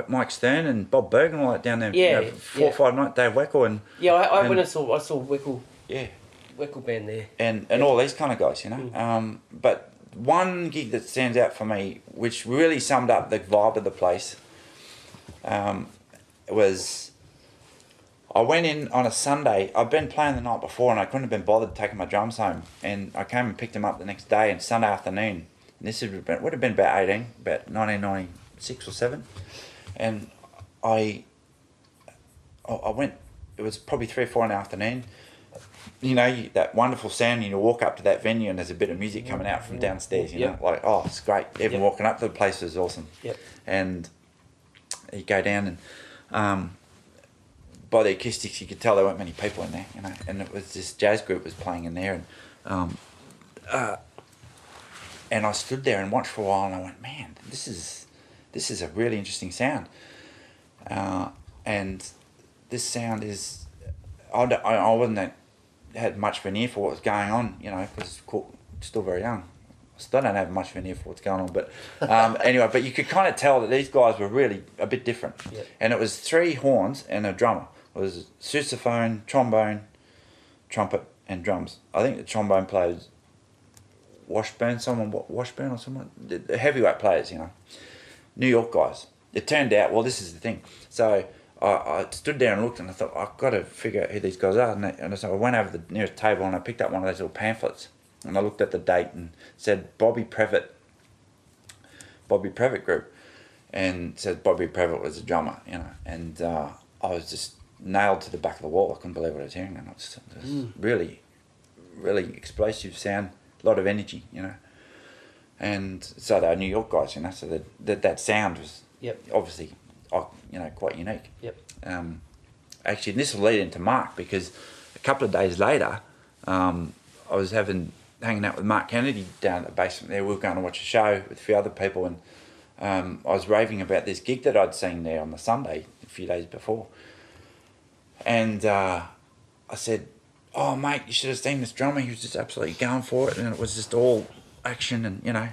Mike Stern and Bob Berg and all that down there. 4 or 5 nights, Dave Weckl, and I went and saw Weckl. Weckl band there, and all these kind of guys, you know. But one gig that stands out for me, which really summed up the vibe of the place, was I went in on a Sunday. I'd been playing the night before, and I couldn't have been bothered taking my drums home, and I came and picked them up the next day, and Sunday afternoon. And this would have been about 1996 or 7, and I went. It was probably 3 or 4 in the afternoon. You know, that wonderful sound, you walk up to that venue and there's a bit of music coming out from downstairs, you know, like, oh, it's great. Even walking up to the place was awesome. And you go down, and by the acoustics you could tell there weren't many people in there, you know, and it was this jazz group was playing in there, and I stood there and watched for a while, and I went, man, this is a really interesting sound. And this sound is, I wasn't had much of an ear for what was going on, you know, because still very young. I still don't have much of an ear for what's going on, but anyway, but you could kind of tell that these guys were really a bit different. And it was 3 horns and a drummer. It was sousaphone, trombone, trumpet, and drums. I think the trombone players, Washburn or someone, the heavyweight players, you know, New York guys. It turned out, well, this is the thing. So I stood there and looked, and I thought, I've got to figure out who these guys are. And so I went over to the nearest table and I picked up one of those little pamphlets, and I looked at the date and said Bobby Previtt Group, and said Bobby Previtt was a drummer, you know. And I was just nailed to the back of the wall. I couldn't believe what I was hearing, and it was really, really explosive sound, a lot of energy, you know. And so they were New York guys, you know, so that sound was obviously, you know, quite unique. Actually, and this will lead into Mark, because a couple of days later, I was hanging out with Mark Kennedy down at the basement there. We were going to watch a show with a few other people, and I was raving about this gig that I'd seen there on the Sunday a few days before. And I said, oh, mate, you should have seen this drummer. He was just absolutely going for it, and it was just all action and, you know,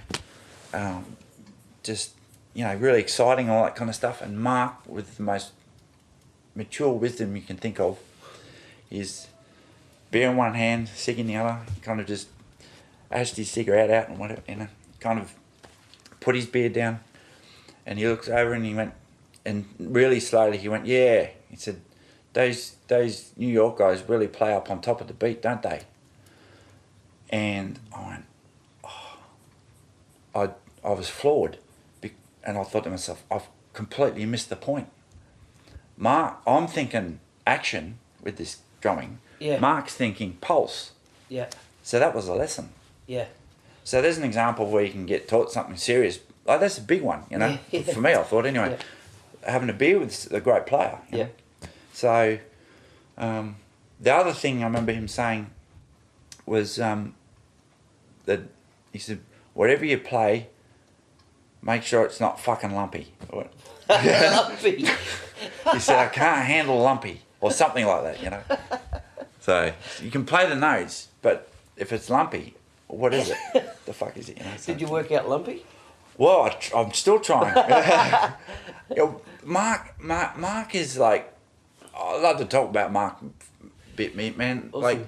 just, you know, really exciting, all that kind of stuff. And Mark, with the most mature wisdom you can think of, is beer in one hand, cig in the other, kind of just ashed his cigarette out and whatever, you know, kind of put his beer down, and he looks over and he went, and really slowly he went, yeah. He said, those New York guys really play up on top of the beat, don't they? And I went, I was floored, and I thought to myself, I've completely missed the point. I'm thinking action with this drumming. Yeah. Mark's thinking pulse. Yeah. So that was a lesson. Yeah. So there's an example where you can get taught something serious. Like that's a big one, you know. Yeah. For me, I thought anyway. Yeah. Having a beer with a great player. You know? So the other thing I remember him saying was that he said, whatever you play, make sure it's not fucking lumpy. Lumpy. He said, I can't handle lumpy, or something like that, you know. So you can play the notes, but if it's lumpy, what is it? The fuck is it? You know, so. Did you work out lumpy? Well, I'm still trying. You know, Mark is like, I love to talk about Mark a bit, man. Awesome. Like,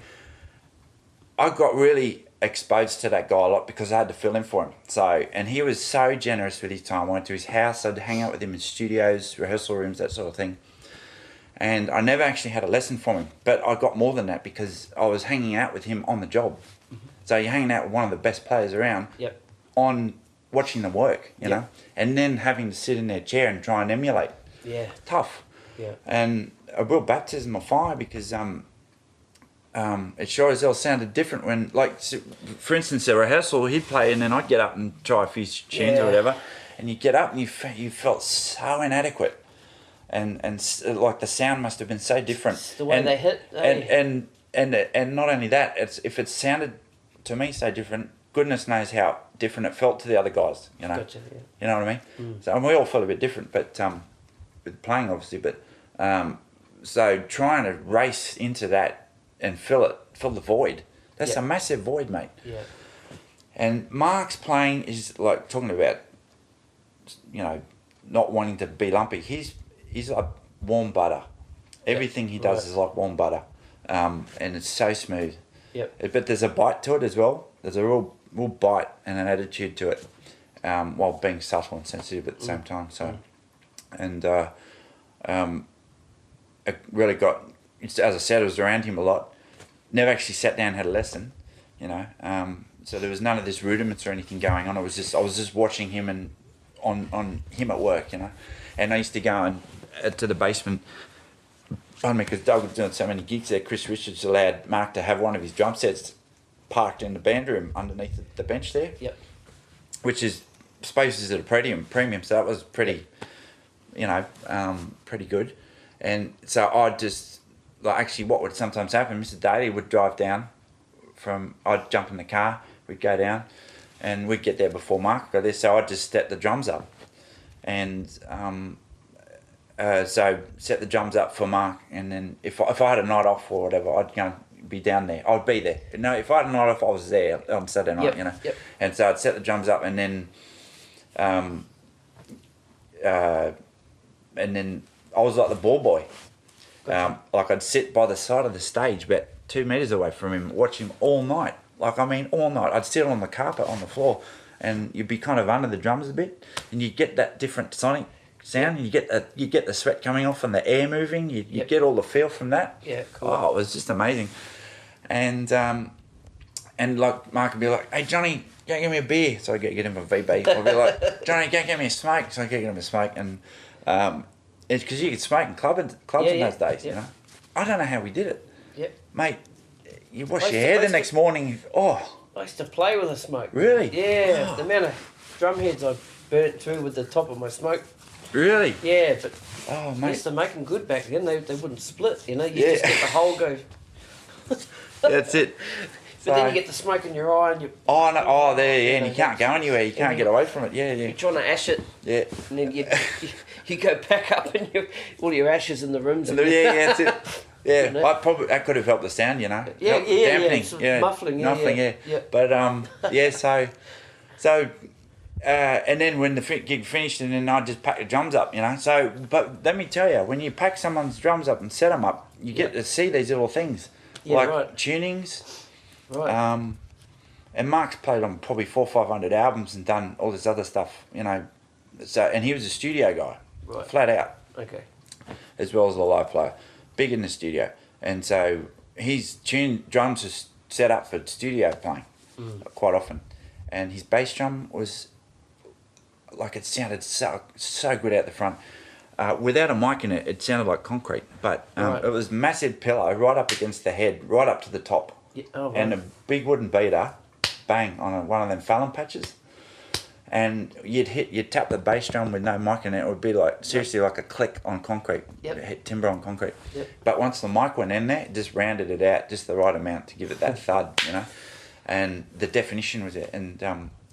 I got really exposed to that guy a lot because I had to fill in for him. So, and he was so generous with his time. I went to his house, I'd hang out with him in studios, rehearsal rooms, that sort of thing. And I never actually had a lesson from him, but I got more than that because I was hanging out with him on the job. Mm-hmm. So you're hanging out with one of the best players around on watching them work, you know, and then having to sit in their chair and try and emulate. Yeah. Tough. Yeah. And a real baptism of fire because it sure as hell sounded different when, like, for instance, a rehearsal, he'd play and then I'd get up and try a few tunes or whatever, and you get up and you felt so inadequate. And like the sound must have been so different. It's the way they hit. And not only that, if it sounded to me so different, goodness knows how different it felt to the other guys. You know, Gotcha, yeah. You know what I mean? So and we all felt a bit different, but with playing obviously. But so trying to race into that and fill the void. That's a massive void, mate. Yeah. And Mark's playing is like talking about, you know, not wanting to be lumpy. He's like warm butter. Everything he does is like warm butter, and it's so smooth. Yep. But there's a bite to it as well. There's a real bite and an attitude to it, while being subtle and sensitive at the same time. So, and it really got. As I said, I was around him a lot. Never actually sat down and had a lesson, you know. So there was none of this rudiments or anything going on. I was just watching him and on him at work, you know. And I used to go to the basement, pardon me, because Doug was doing so many gigs there. Chris Richards allowed Mark to have one of his drum sets parked in the band room underneath the bench there. Yep. Which is spaces at a premium, so that was pretty, you know, pretty good. And so I'd just, like, actually what would sometimes happen, Mr. Daly would drive down I'd jump in the car, we'd go down, and we'd get there before Mark got there, so I'd just set the drums up. And so set the drums up for Mark, and then if I had a night off or whatever, I'd be down there. I'd be there. No, if I had a night off, I was there on Saturday night, you know. Yep. And so I'd set the drums up, and then I was like the ball boy. Gotcha. Like I'd sit by the side of the stage, about 2 meters away from him, watch him all night. Like, I mean, all night. I'd sit on the carpet on the floor, and you'd be kind of under the drums a bit, and you get that different sonic sound. And you get the sweat coming off and the air moving. You get all the feel from that. Yeah, cool. Oh, it was just amazing. And like Mark would be like, "Hey Johnny, go get me a beer." So I get him a VB. I'd be like, "Johnny, go get me a smoke." So I get him a smoke, and it's because you could smoke in clubs in those days. You know, I don't know how we did it. Yep. Mate, you wash your hair the next morning. Oh. I used to play with a smoke. Really? Yeah. The amount of drum heads I burnt through with the top of my smoke. Really? Yeah, but mate. I used to make them good back then. They wouldn't split, you know. You just get the hole go. That's it. But then you get the smoke in your eye and you... Oh, no. Oh, there, yeah, and you can't go anywhere. You can't get away from it. Yeah, yeah. You're trying to ash it. Yeah. And then you go back up and all your ashes in the rooms. Yeah, that's it. Yeah, that could have helped the sound, you know. Dampening. Muffling, yeah. But so and then when the gig finished, and then I'd just pack the drums up, you know. So, but let me tell you, when you pack someone's drums up and set them up, you get to see these little things, tunings. Right. And Mark's played on probably 400 or 500 albums and done all this other stuff, you know. So, and he was a studio guy, flat out. Okay. As well as a live player. big in the studio, and so his drums was set up for studio playing quite often, and his bass drum was like, it sounded so good out the front. Without a mic in it, it sounded like concrete, but it was massive pillow right up against the head, right up to the top, and a big wooden beater, bang, on one of them Fallon patches. And you'd tap the bass drum with no mic in it. It would be like, seriously, like a click on concrete, hit timber on concrete. But once the mic went in there, it just rounded it out just the right amount to give it that thud, you know. And the definition was it. And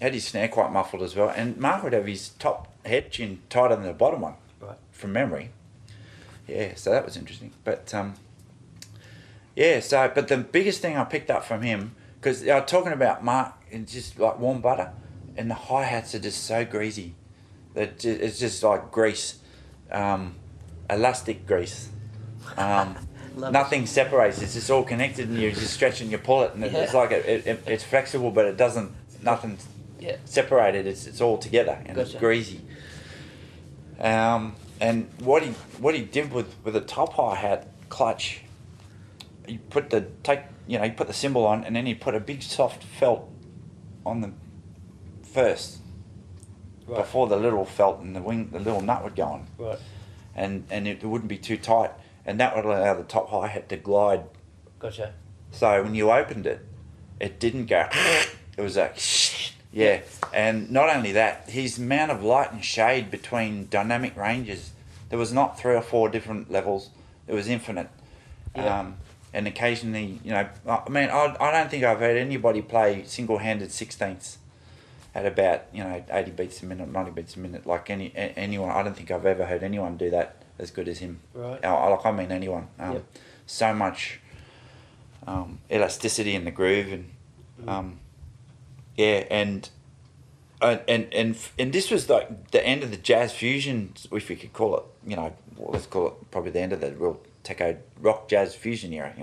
had his snare quite muffled as well. And Mark would have his top head chin tighter than the bottom one, from memory. Yeah, so that was interesting. But but the biggest thing I picked up from him, because I was talking about Mark, it's just like warm butter. And the hi-hats are just so greasy. It's just like grease, elastic grease. Nothing separates. It's just all connected, and you just stretch and you pull it, and it's like it's flexible, but it doesn't. Nothing separated. It's all together, and it's greasy. And what he did with the top hi-hat clutch, you put the cymbal on, and then he put a big soft felt on the first, before the little felt and the little nut would go on, and it wouldn't be too tight, and that would allow the top hi-hat to glide. Gotcha. So when you opened it, it didn't go. It was like, and not only that, his amount of light and shade between dynamic ranges, there was not 3 or 4 different levels. It was infinite. And occasionally, I don't think I've heard anybody play single-handed 16ths at about 80 beats a minute, 90 beats a minute, like anyone. I don't think I've ever heard anyone do that as good as him. Right. I mean anyone. So much elasticity in the groove, and and this was like the end of the jazz fusion, if we could call it. Let's call it probably the end of the real techo rock jazz fusion era.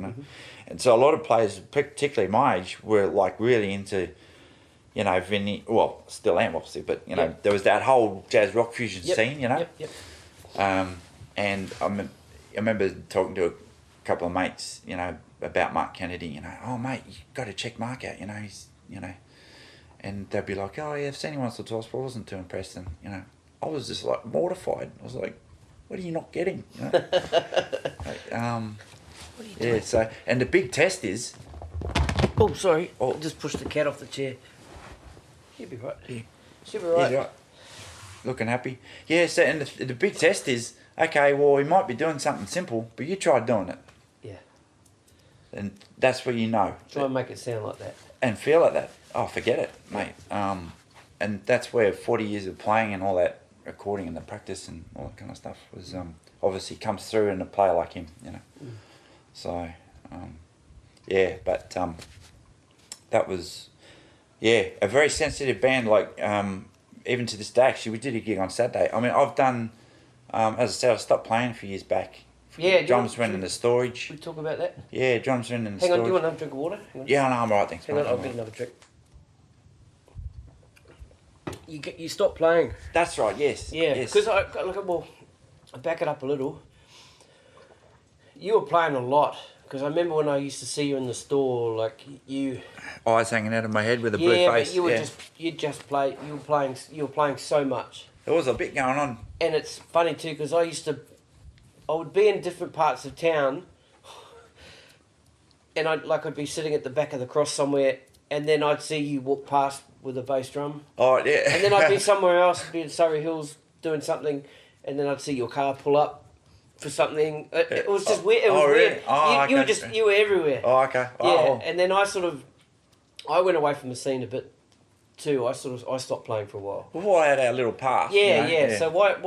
And so a lot of players, particularly my age, were like really into. Still am obviously, but there was that whole jazz rock fusion scene, and I remember talking to a couple of mates, about Mark Kennedy, oh mate, you got to check Mark out, he's, and they'd be like, oh yeah, I've seen him once or twice, but I wasn't too impressed, and I was just like mortified. I was like, what are you not getting? What are you doing? So, and the big test is. Oh, sorry. I just pushed the cat off the chair. She'll be right. Yeah. She'll be right. Right. Looking happy. Yeah, so and the big test is, okay, well, we might be doing something simple, but you tried doing it. Yeah. And that's where Try and make it sound like that. And feel like that. Oh, forget it, mate. And that's where 40 years of playing and all that recording and the practice and all that kind of stuff was obviously comes through in a player like him, So, but that was... Yeah, a very sensitive band, like, even to this day, actually, we did a gig on Saturday. I mean, I've done, as I said, I stopped playing a few years back. Drums went in the storage. Should we talk about that? Yeah, drums went in the storage. Hang on, do you want another drink of water? Yeah, no, I'm all right, thanks. Hang on, I'll get another drink. You stopped playing. That's right, yes. Yeah, because I back it up a little. You were playing a lot. Because I remember when I used to see you in the store, like you... Eyes hanging out of my head with a blue face. But you were playing so much. There was a bit going on. And it's funny too, because I would be in different parts of town, and I'd be sitting at the back of the cross somewhere, and then I'd see you walk past with a bass drum. Oh, yeah. And then I'd be somewhere else, be in Surrey Hills doing something, and then I'd see your car pull up for something. It was just weird. It was weird. Really? Oh, you were everywhere. Oh, okay. Yeah, and then I went away from the scene a bit too. I stopped playing for a while. Well, I had our little path. Yeah. So what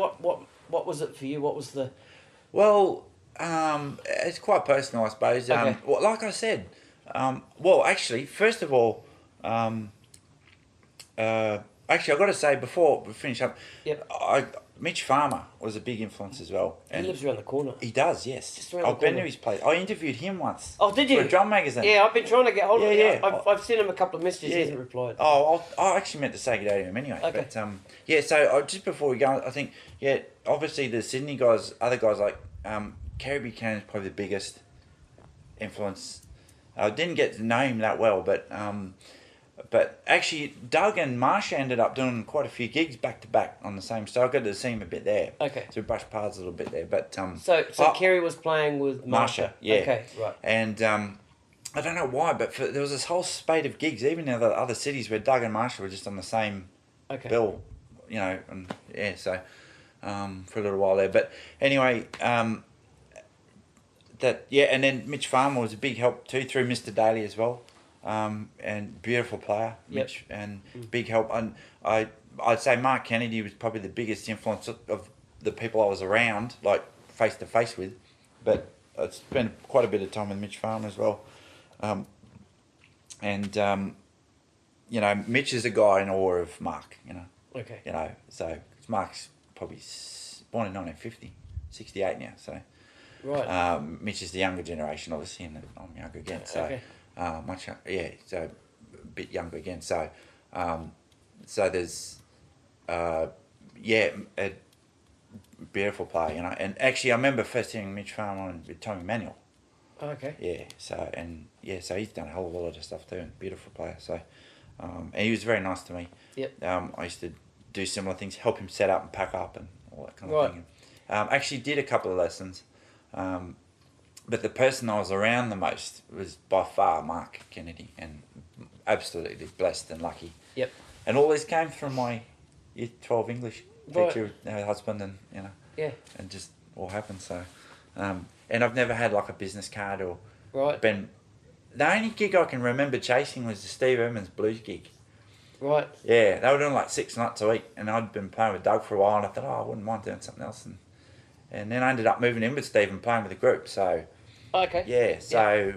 was it for you? What was the... Well, it's quite personal, I suppose. Okay. Well, like I said, actually, first of all, actually, I've got to say, before we finish up, Mitch Farmer was a big influence as well. And he lives around the corner. He does, yes. Just around the corner. I've been to his place. I interviewed him once. Oh, did you? For a drum magazine. Yeah, I've been trying to get hold of him. Yeah. I've sent him a couple of messages. He hasn't replied. Oh, I actually meant to say good day to him anyway. Okay. But, so just before we go, I think, obviously the Sydney guys, other guys like Kerry Buchanan's probably the biggest influence. I didn't get to know him that well, but actually Doug and Marsha ended up doing quite a few gigs back to back on the same. So I got to see him a bit there. Okay. So we brushed paths a little bit there, but So Kerry was playing with Marsha. Yeah. Okay, right. And I don't know why, but there was this whole spate of gigs, even in the other cities, where Doug and Marsha were just on the same bill, you know, and yeah, so for a little while there. But anyway, and then Mitch Farmer was a big help too through Mr. Daly as well, and beautiful player, Mitch, and big help. And I'd say Mark Kennedy was probably the biggest influence of the people I was around, like face to face with, but I spent quite a bit of time with Mitch Farmer as well. You know, Mitch is a guy in awe of Mark, you know. Okay. You know, so Mark's probably born in 1950, 68 now, so. Right. Mitch is the younger generation, obviously, and I'm younger again, so. Much younger, yeah, so a bit younger again, so. So there's, a beautiful player, you know. And actually, I remember first hearing Mitch Farmer with Tommy Manuel. Oh, okay. Yeah, so he's done a hell of a lot of stuff too, and beautiful player. So, and he was very nice to me. Yep. I used to do similar things, help him set up and pack up and all that kind of thing. Actually did a couple of lessons, but the person I was around the most was by far Mark Kennedy, and absolutely blessed and lucky. Yep. And all this came from my Year 12 English teacher, husband, and you know. Yeah. And just all happened. So, and I've never had like a business card or been. The only gig I can remember chasing was the Steve Evans blues gig. Right. Yeah, they were doing like 6 nights a week, and I'd been playing with Doug for a while, and I thought, I wouldn't mind doing something else, and then I ended up moving in with Steve and playing with the group. So. Okay. Yeah. So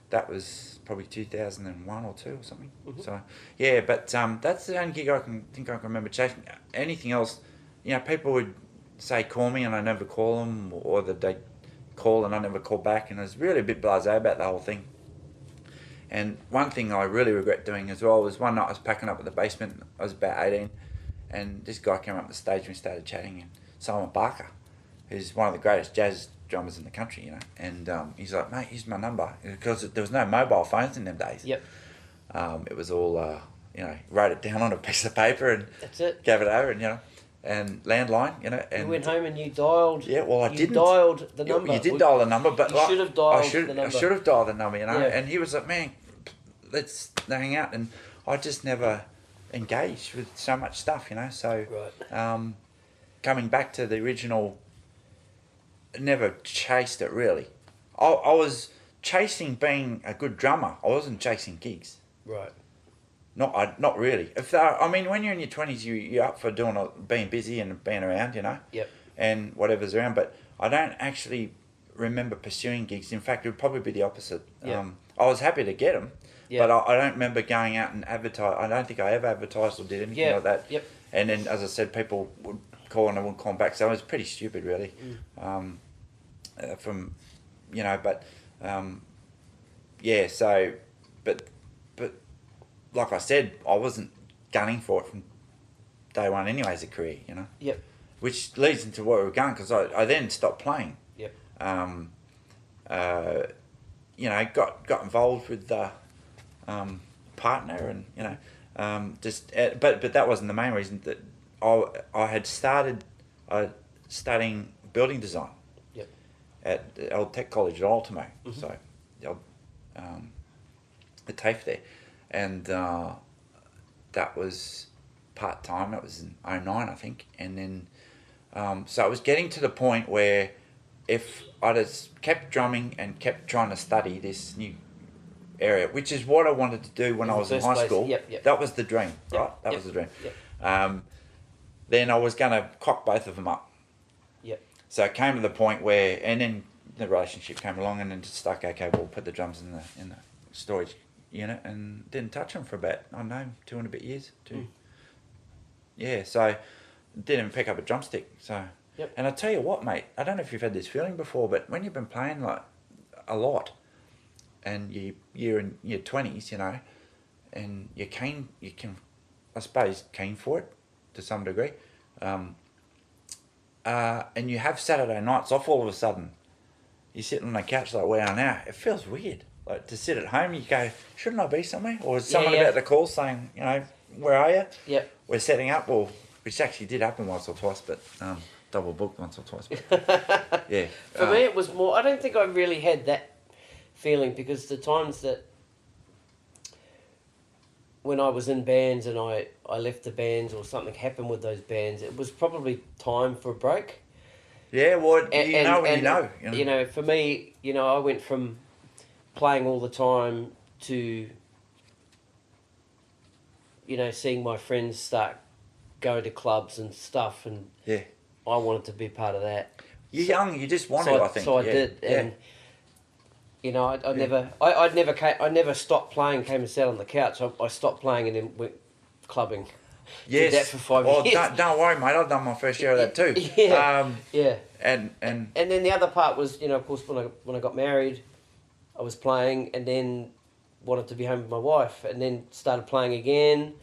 that was probably 2001 or 2 or something. Mm-hmm. So yeah, but that's the only gig I can remember chasing. Anything else, you know, people would say call me and I never call them, or that they call and I never call back, and I was really a bit blasé about the whole thing. And one thing I really regret doing as well was one night I was packing up at the basement. I was about 18, and this guy came up the stage and we started chatting. And Simon Barker, who's one of the greatest jazz drummers in the country, you know, and he's like, mate, here's my number, because there was no mobile phones in them days. Yep. It was all, you know, wrote it down on a piece of paper and that's it. Gave it over, and you know, and landline, you know. And you went home and you dialed. Yeah, well, I didn't. You dialed the number. You did dial the number, but you should have dialed the number. I should have dialed the number, you know. Yeah. And he was like, man, let's hang out, and I just never engaged with so much stuff, you know. So, coming back to the original. Never chased it really. I was chasing being a good drummer. I wasn't chasing gigs. Right. Not really. I mean, when you're in your 20s, you're up for being busy and being around, you know. Yep. And whatever's around. But I don't actually remember pursuing gigs. In fact, it would probably be the opposite. Yep. I was happy to get them, yep. but I don't remember going out and advertise. I don't think I ever advertised or did anything like that. Yep. And then, as I said, people would call and I wouldn't call them back. So it was pretty stupid, really. From, you know, but yeah. So, but like I said, I wasn't gunning for it from day one anyway as a career, you know. Yep. Which leads into where we're going, because I then stopped playing. Yep. You know, got involved with the partner, and you know, but that wasn't the main reason. That I had started studying building design. Yep. At the old tech college at Ultimo, so the old the TAFE there, and that was part time. That was in 2009, I think, and then so I was getting to the point where if I'd have kept drumming and kept trying to study this new area, which is what I wanted to do when I was in high school. Yep. That was the dream, right? That was the dream. Yep. Then I was going to cock both of them up. Yep. So it came to the point where, and then the relationship came along, and then just stuck. Okay, we'll put the drums in the storage unit, and didn't touch them for about, I don't know, 2 and a bit years. Yeah, so didn't even pick up a drumstick. So, yep. And I tell you what, mate, I don't know if you've had this feeling before, but when you've been playing like a lot, and you're in your 20s, you know, and you're keen, I suppose, keen for it to some degree. and you have Saturday nights off all of a sudden, you're sitting on the couch like we are now, it feels weird. Like to sit at home, you go, shouldn't I be somewhere? Or is someone about to call saying, you know, where are you? Yep. We're setting up, or which actually did happen once or twice, but double booked once or twice. But, yeah. For me, it was more. I don't think I really had that feeling, because the times that when I was in bands and I left the bands or something happened with those bands, it was probably time for a break. Yeah, well, you know. You know, for me, you know, I went from playing all the time to, you know, seeing my friends start going to clubs and stuff, and yeah, I wanted to be part of that. You're young, you just wanted, I think. So I did, and you know, I never stopped playing. Came and sat on the couch. I stopped playing and then went clubbing. Yes. Did that for 5 years. Don't worry, mate. I've done my first year of that too. Yeah. Yeah. And then the other part was, you know, of course, when I got married, I was playing, and then wanted to be home with my wife, and then started playing again,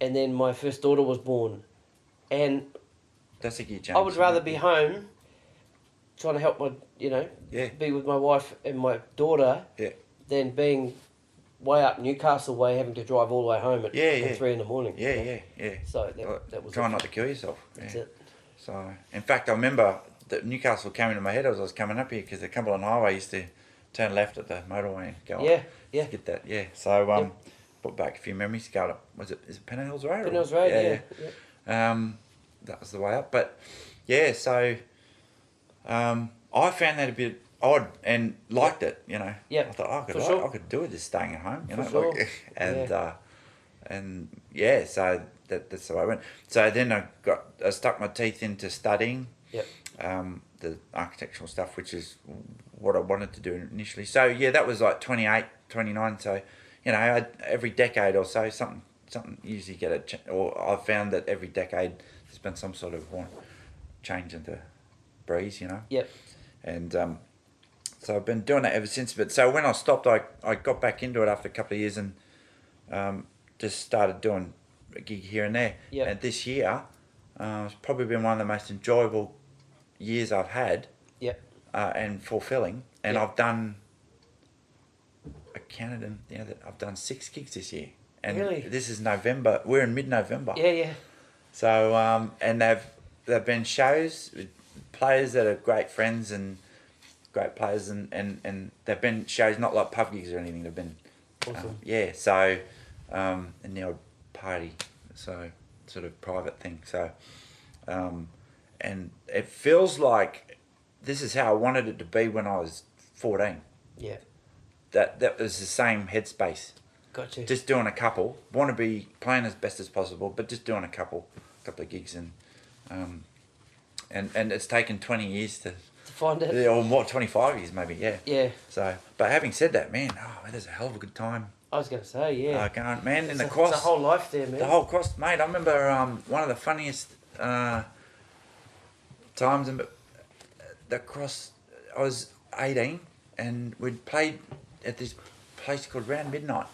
and then my first daughter was born, and that's a gear change. I would rather be home, trying to help my, you know, be with my wife and my daughter, than being way up Newcastle way, having to drive all the way home at 3 in the morning. Yeah. So that was trying not to kill yourself. That's it. So, in fact, I remember that Newcastle came into my head as I was coming up here, because the Cumberland Highway used to turn left at the motorway and go up. Yeah. Get that, So, put back a few memories. Go up. Is it Penhills Road? Penhills Road, yeah. That was the way up. But, yeah, so I found that a bit odd and liked it, you know. Yeah. I thought, I could do it just staying at home, you know. Sure. So that's the way I went. So then I stuck my teeth into studying. Yep. The architectural stuff, which is what I wanted to do initially. So yeah, that was like 28, 29. So, you know, every decade or so, something usually or I've found that every decade there's been some sort of change in the breeze, you know. Yep. And so I've been doing that ever since. But so when I stopped, I got back into it after a couple of years, and just started doing a gig here and there. Yep. And this year, it's probably been one of the most enjoyable years I've had. Yep. And fulfilling. And I've done, I counted them, you know, that I've done 6 gigs this year. And really? This is November. We're in mid-November. Yeah. So and they've been shows with players that are great friends and great players, and they've been shows not like pub gigs or anything. They've been awesome. So and the odd party, so sort of private thing. So and it feels like this is how I wanted it to be when I was 14. Yeah. That was the same headspace. Gotcha. Just doing a couple. Want to be playing as best as possible, but just doing a couple of gigs, and it's taken 20 years to find it. Or more, 25 years maybe. Yeah. Yeah. So, but having said that, man, it is a hell of a good time. I was going to say, yeah. Going, man, in the cross. It's a whole life there, man. The whole cross, mate. I remember one of the funniest times in the cross. I was 18, and we'd played at this place called Round Midnight,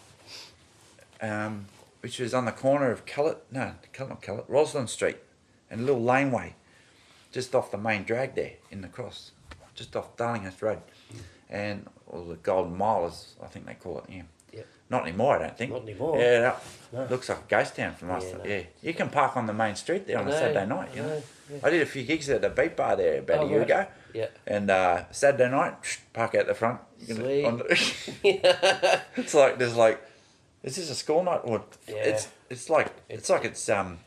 which was on the corner of Roslyn Street, and a little laneway, just off the main drag there in the cross, just off Darlinghurst Road, or the Golden Mile, as I think they call it. Yeah. Yep. Not anymore, I don't think. Not anymore. Yeah, no. Looks like a ghost town from us. Yeah. You can park on the main street there on a Saturday night. You know. Yeah. I did a few gigs at the beat bar there about a year ago. Yeah. And Saturday night, park out the front. Sweet. It's like is this a school night or it's like it's 8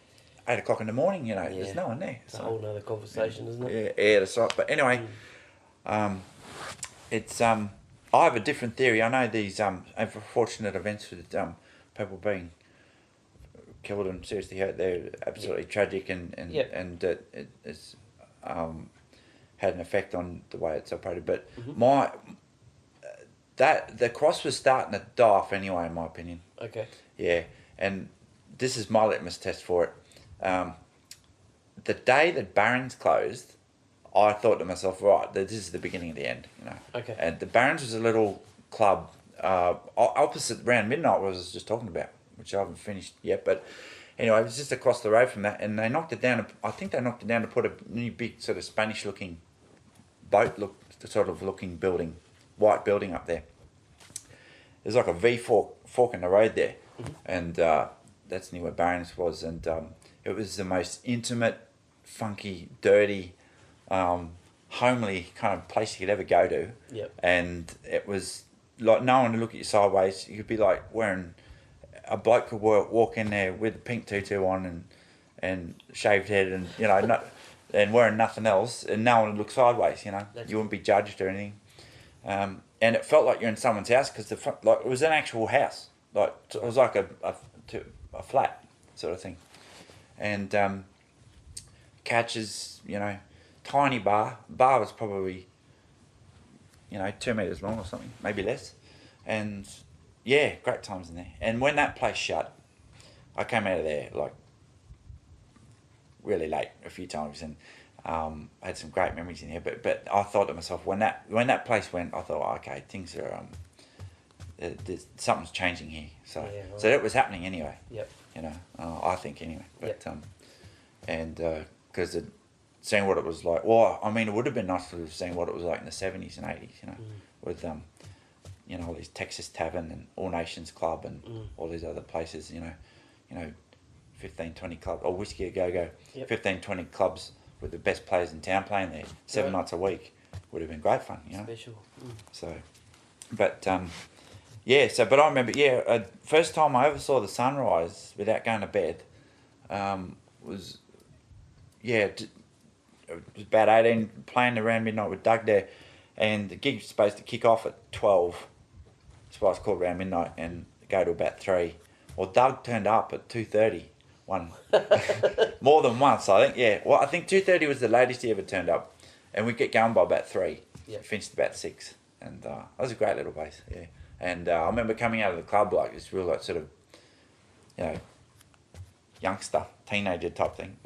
o'clock in the morning. You know, there's no one there. It's a whole nother conversation, isn't it? Yeah, that's right. But anyway, it's I have a different theory. I know these unfortunate events with people being killed and seriously hurt. They're absolutely tragic, and it's had an effect on the way it's operated. But the cross was starting to die off anyway, in my opinion. Okay. Yeah, and this is my litmus test for it. The day that Barron's closed, I thought to myself, right, this is the beginning of the end, you know. Okay. And the Barron's was a little club opposite Round Midnight, what I was just talking about, which I haven't finished yet, but Anyway, it was just across the road from that, and they knocked it down. I think they knocked it down to put a new big sort of Spanish-looking boat looking building, white building up there. There's like a V fork in the road there, and that's near where Barron's was, and it was the most intimate, funky, dirty, homely kind of place you could ever go to. Yep. And it was like no one would look at you sideways. You could be like wearing, a bloke could walk in there with a pink tutu on and shaved head and and wearing nothing else, and no one would look sideways. You wouldn't be judged or anything. And it felt like you're in someone's house because it was an actual house. Like it was like a flat sort of thing, and couches, tiny bar. Bar was probably, 2 meters long or something, maybe less, and yeah, great times in there. And when that place shut, I came out of there like really late a few times, and I had some great memories in here. But I thought to myself when that place went, I thought, okay, things are something's changing here. So yeah, right. So that was happening anyway. Yep. I think anyway. But Yep. And because seeing what it was like. Well, I mean, it would have been nice to have seen what it was like in the 70s and 80s. With all these Texas Tavern and All Nations Club and all these other places. 15, 20 clubs or Whiskey A Go Go. Yep. 15, 20 clubs with the best players in town playing there 7 nights a week would have been great fun. Special. So, but but I remember, first time I ever saw the sunrise without going to bed was about 18, playing around midnight with Doug there, and the gig was supposed to kick off at 12, that's why it's called around midnight, and go to about 3. Well, Doug turned up at 2:30, more than once, I think, Well, I think 2:30 was the latest he ever turned up, and we'd get going by about 3, finished about 6, and that was a great little place, And I remember coming out of the club like this real sort of, youngster, teenager type thing.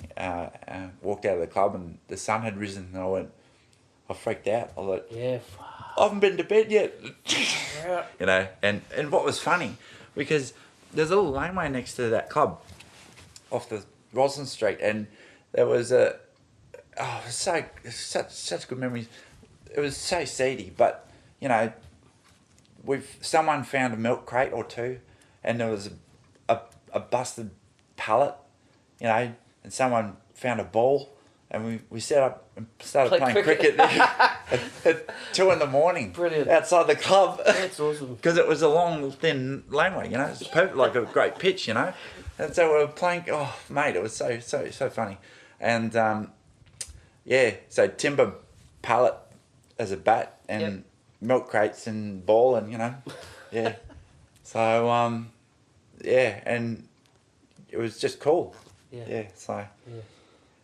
Walked out of the club and the sun had risen, and I freaked out. I thought, I haven't been to bed yet. And what was funny, because there's a little laneway next to that club, off the Roslyn Street, and there was such good memories. It was so seedy, but someone found a milk crate or two, and there was a busted pallet, and someone found a ball, and we set up and started playing cricket at 2 a.m. Brilliant. Outside the club. That's awesome. Because it was a long, thin laneway, it's perfect, like a great pitch, and so we were playing. Oh, mate, it was so funny, and so timber pallet as a bat and milk crates and ball and so and it was just cool.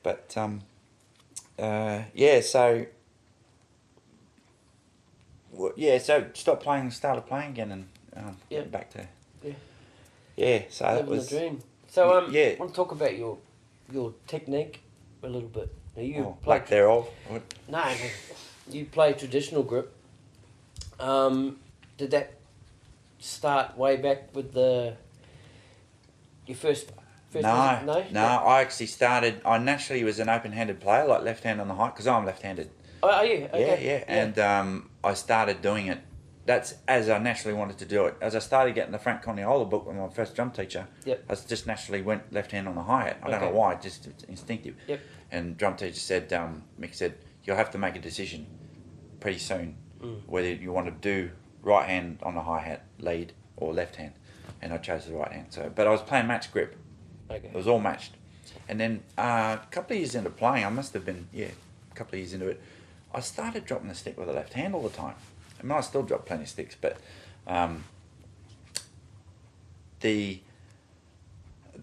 But so stopped playing, started playing again, and back to so that Living was the dream. So I want to talk about your technique a little bit. Now you play thereof. No, you play traditional grip. Did that start way back with your first No, I actually started. I naturally was an open-handed player, like left hand on the height, because I'm left-handed. Oh, are you? Okay. Yeah. And I started doing it. That's as I naturally wanted to do it. As I started getting the Frank Coniola book with my first drum teacher, I just naturally went left hand on the hi-hat. I don't know why, just instinctive. Yep. And drum teacher said, Mick said, you'll have to make a decision pretty soon whether you want to do right hand on the hi-hat lead or left hand. And I chose the right hand. But I was playing match grip. Okay. It was all matched. And then a couple of years into playing, I must have been, a couple of years into it, I started dropping the stick with the left hand all the time. I mean, I still drop plenty of sticks, but the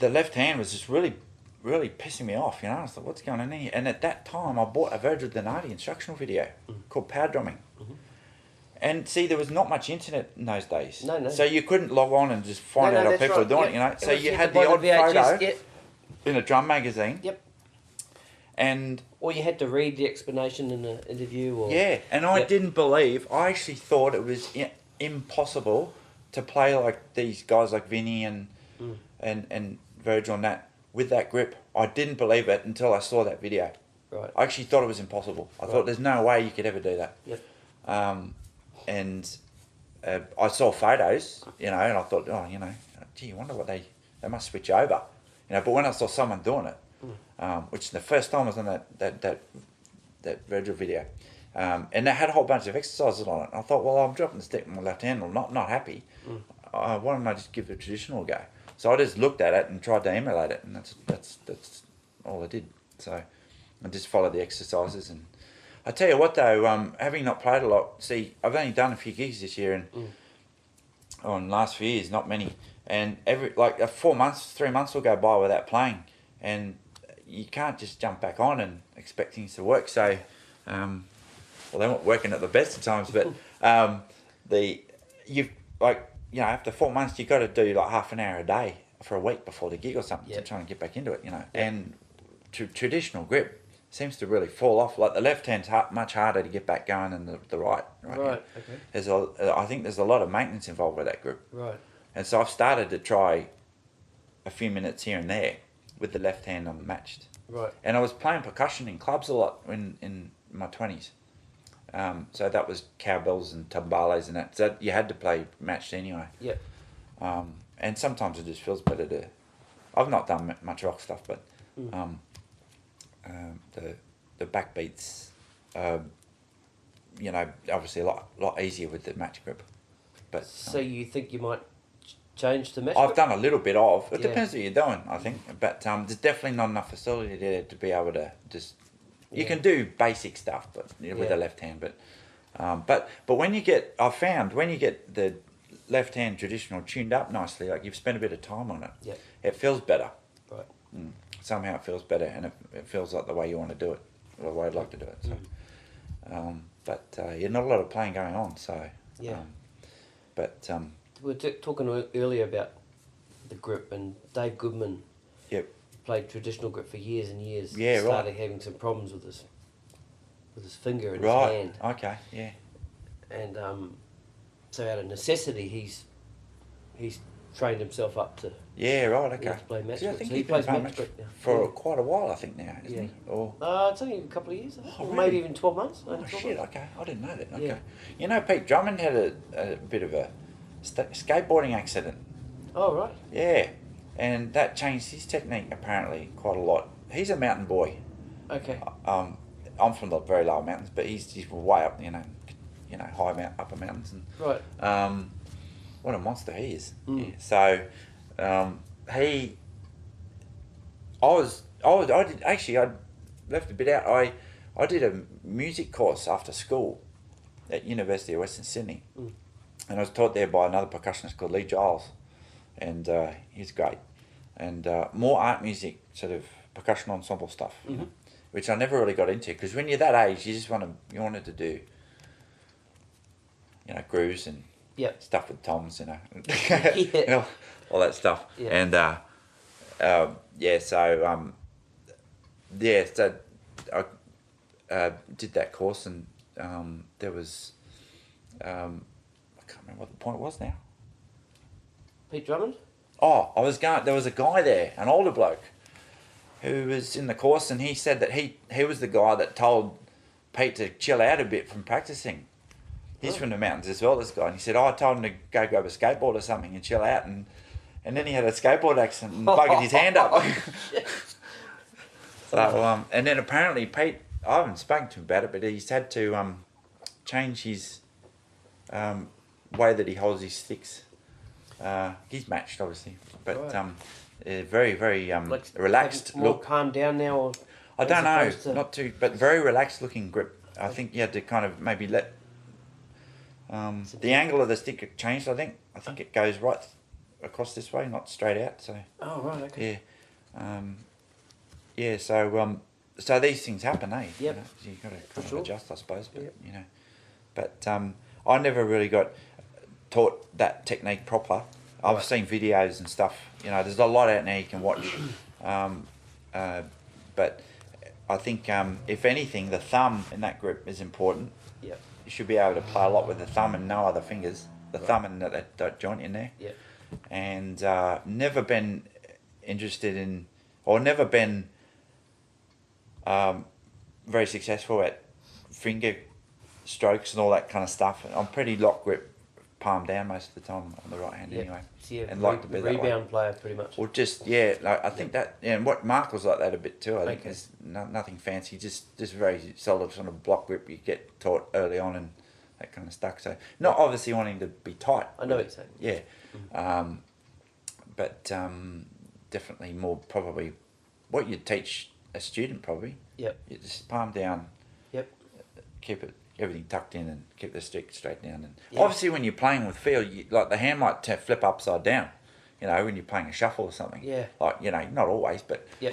left hand was just really, really pissing me off, I was like, what's going on here? And at that time, I bought a Virgil Donati instructional video called Power Drumming. And see, there was not much internet in those days. No. So you couldn't log on and just find out how people were doing it, So you had the odd VHS, photo in a drum magazine. Yep. Or you had to read the explanation in an interview. And I didn't believe, I actually thought it was impossible to play like these guys like Vinny and Virgil and that with that grip. I didn't believe it until I saw that video. Right. I actually thought it was impossible. I thought there's no way you could ever do that. Yep. And I saw photos, you know, and I thought, oh, you know, gee, I wonder what they must switch over, you know. But when I saw someone doing it, which the first time I was on that Virgil video, and they had a whole bunch of exercises on it. I thought, well, I'm dropping the stick with my left hand. I'm not happy. Why don't I just give the traditional a go? So I just looked at it and tried to emulate it, and that's all I did. So I just followed the exercises. And I tell you what, though, having not played a lot, see, I've only done a few gigs this year, and on last few years, not many. And every 3 months will go by without playing, and you can't just jump back on and expect things to work. So, well, they weren't working at the best of times, but after 4 months, you've got to do like half an hour a day for a week before the gig or something to try and get back into it, you know. And traditional grip seems to really fall off. Like the left hand's much harder to get back going than the right. Right. Okay. I think there's a lot of maintenance involved with that grip. Right. And so I've started to try a few minutes here and there with the left hand unmatched. Right. And I was playing percussion in clubs a lot in my 20s. So that was cowbells and timbales and that. So you had to play matched anyway. Yep. And sometimes it just feels better to... I've not done much rock stuff, but the backbeats, you know, obviously a lot easier with the match grip. But so you think you might change to match? I've done a little bit of. It depends what you're doing, I think. But there's definitely not enough facility there to be able to just... You can do basic stuff, but with the left hand. But when you get... I've found when you get the left hand traditional tuned up nicely, like you've spent a bit of time on it, it feels better. Right. Somehow it feels better, and it feels like the way you want to do it, or the way I'd like to do it. So, not a lot of playing going on. So, we were talking earlier about the grip, and Dave Goodman played traditional grip for years and years. Yeah, started having some problems with his finger and his hand. Okay, yeah. And so out of necessity, he's trained himself up to play match grip. I think so he plays match grip now. For quite a while, I think now, isn't he? Or it's only a couple of years, I think. Oh, Or really? maybe even 12 months. Oh shit! Okay, I didn't know that. Okay, Yeah. You know, Pete Drummond had a bit of a skateboarding accident. Oh, right. Yeah, and that changed his technique apparently quite a lot. He's a mountain boy. Okay. I'm from the very lower mountains, but he's way up, you know, upper mountains, and Right. what a monster he is. Yeah. So I left a bit out. I did a music course after school at University of Western Sydney, and I was taught there by another percussionist called Lee Giles, and he's great, and more art music, sort of percussion ensemble stuff, you know, which I never really got into, because when you're that age, you wanted to do, you know, grooves and stuff with toms, you know, you know, all that stuff, and so I did that course, and there was I can't remember what the point was now. Pete Drummond? Oh, there was a guy there, an older bloke, who was in the course, and he said that he was the guy that told Pete to chill out a bit from practicing. He's from the mountains as well, this guy. And he said, I told him to go grab a skateboard or something and chill out. And then he had a skateboard accident and buggered his hand up. So, and then apparently Pete, I haven't spoken to him about it, but he's had to change his way that he holds his sticks. He's matched, obviously. But very, very relaxed more look. calmed down now? Or I don't know, not too, but very relaxed looking grip. I think you had to kind of maybe let... the angle of the stick changed, I think. I think it goes right across this way, not straight out. So. Oh, right, okay. Yeah. So these things happen, eh? Yep. You know, so you've got to kind of adjust, I suppose. But you know, but I never really got taught that technique proper. I've seen videos and stuff. You know, there's a lot out there you can watch. But I think if anything, the thumb in that grip is important. Yep. You should be able to play a lot with the thumb and no other fingers. The thumb and that joint in there. Yeah. And never been interested in or never been very successful at finger strokes and all that kind of stuff. I'm pretty lock grip, palm down most of the time on the right hand anyway. So and like to be that rebound way. player pretty much. Or just I think that, and what Mark was like that a bit too. I think there's nothing fancy, just very solid sort of block grip you get taught early on and that kind of stuff. So not obviously wanting to be tight. I know what you're saying. Yeah, but definitely more probably what you'd teach a student probably. Yep. You just palm down. Yep. Keep everything tucked in and keep the stick straight down. And obviously when you're playing with feel, like the hand might flip upside down, you know, when you're playing a shuffle or something. Yeah. Like, you know, not always, but yeah.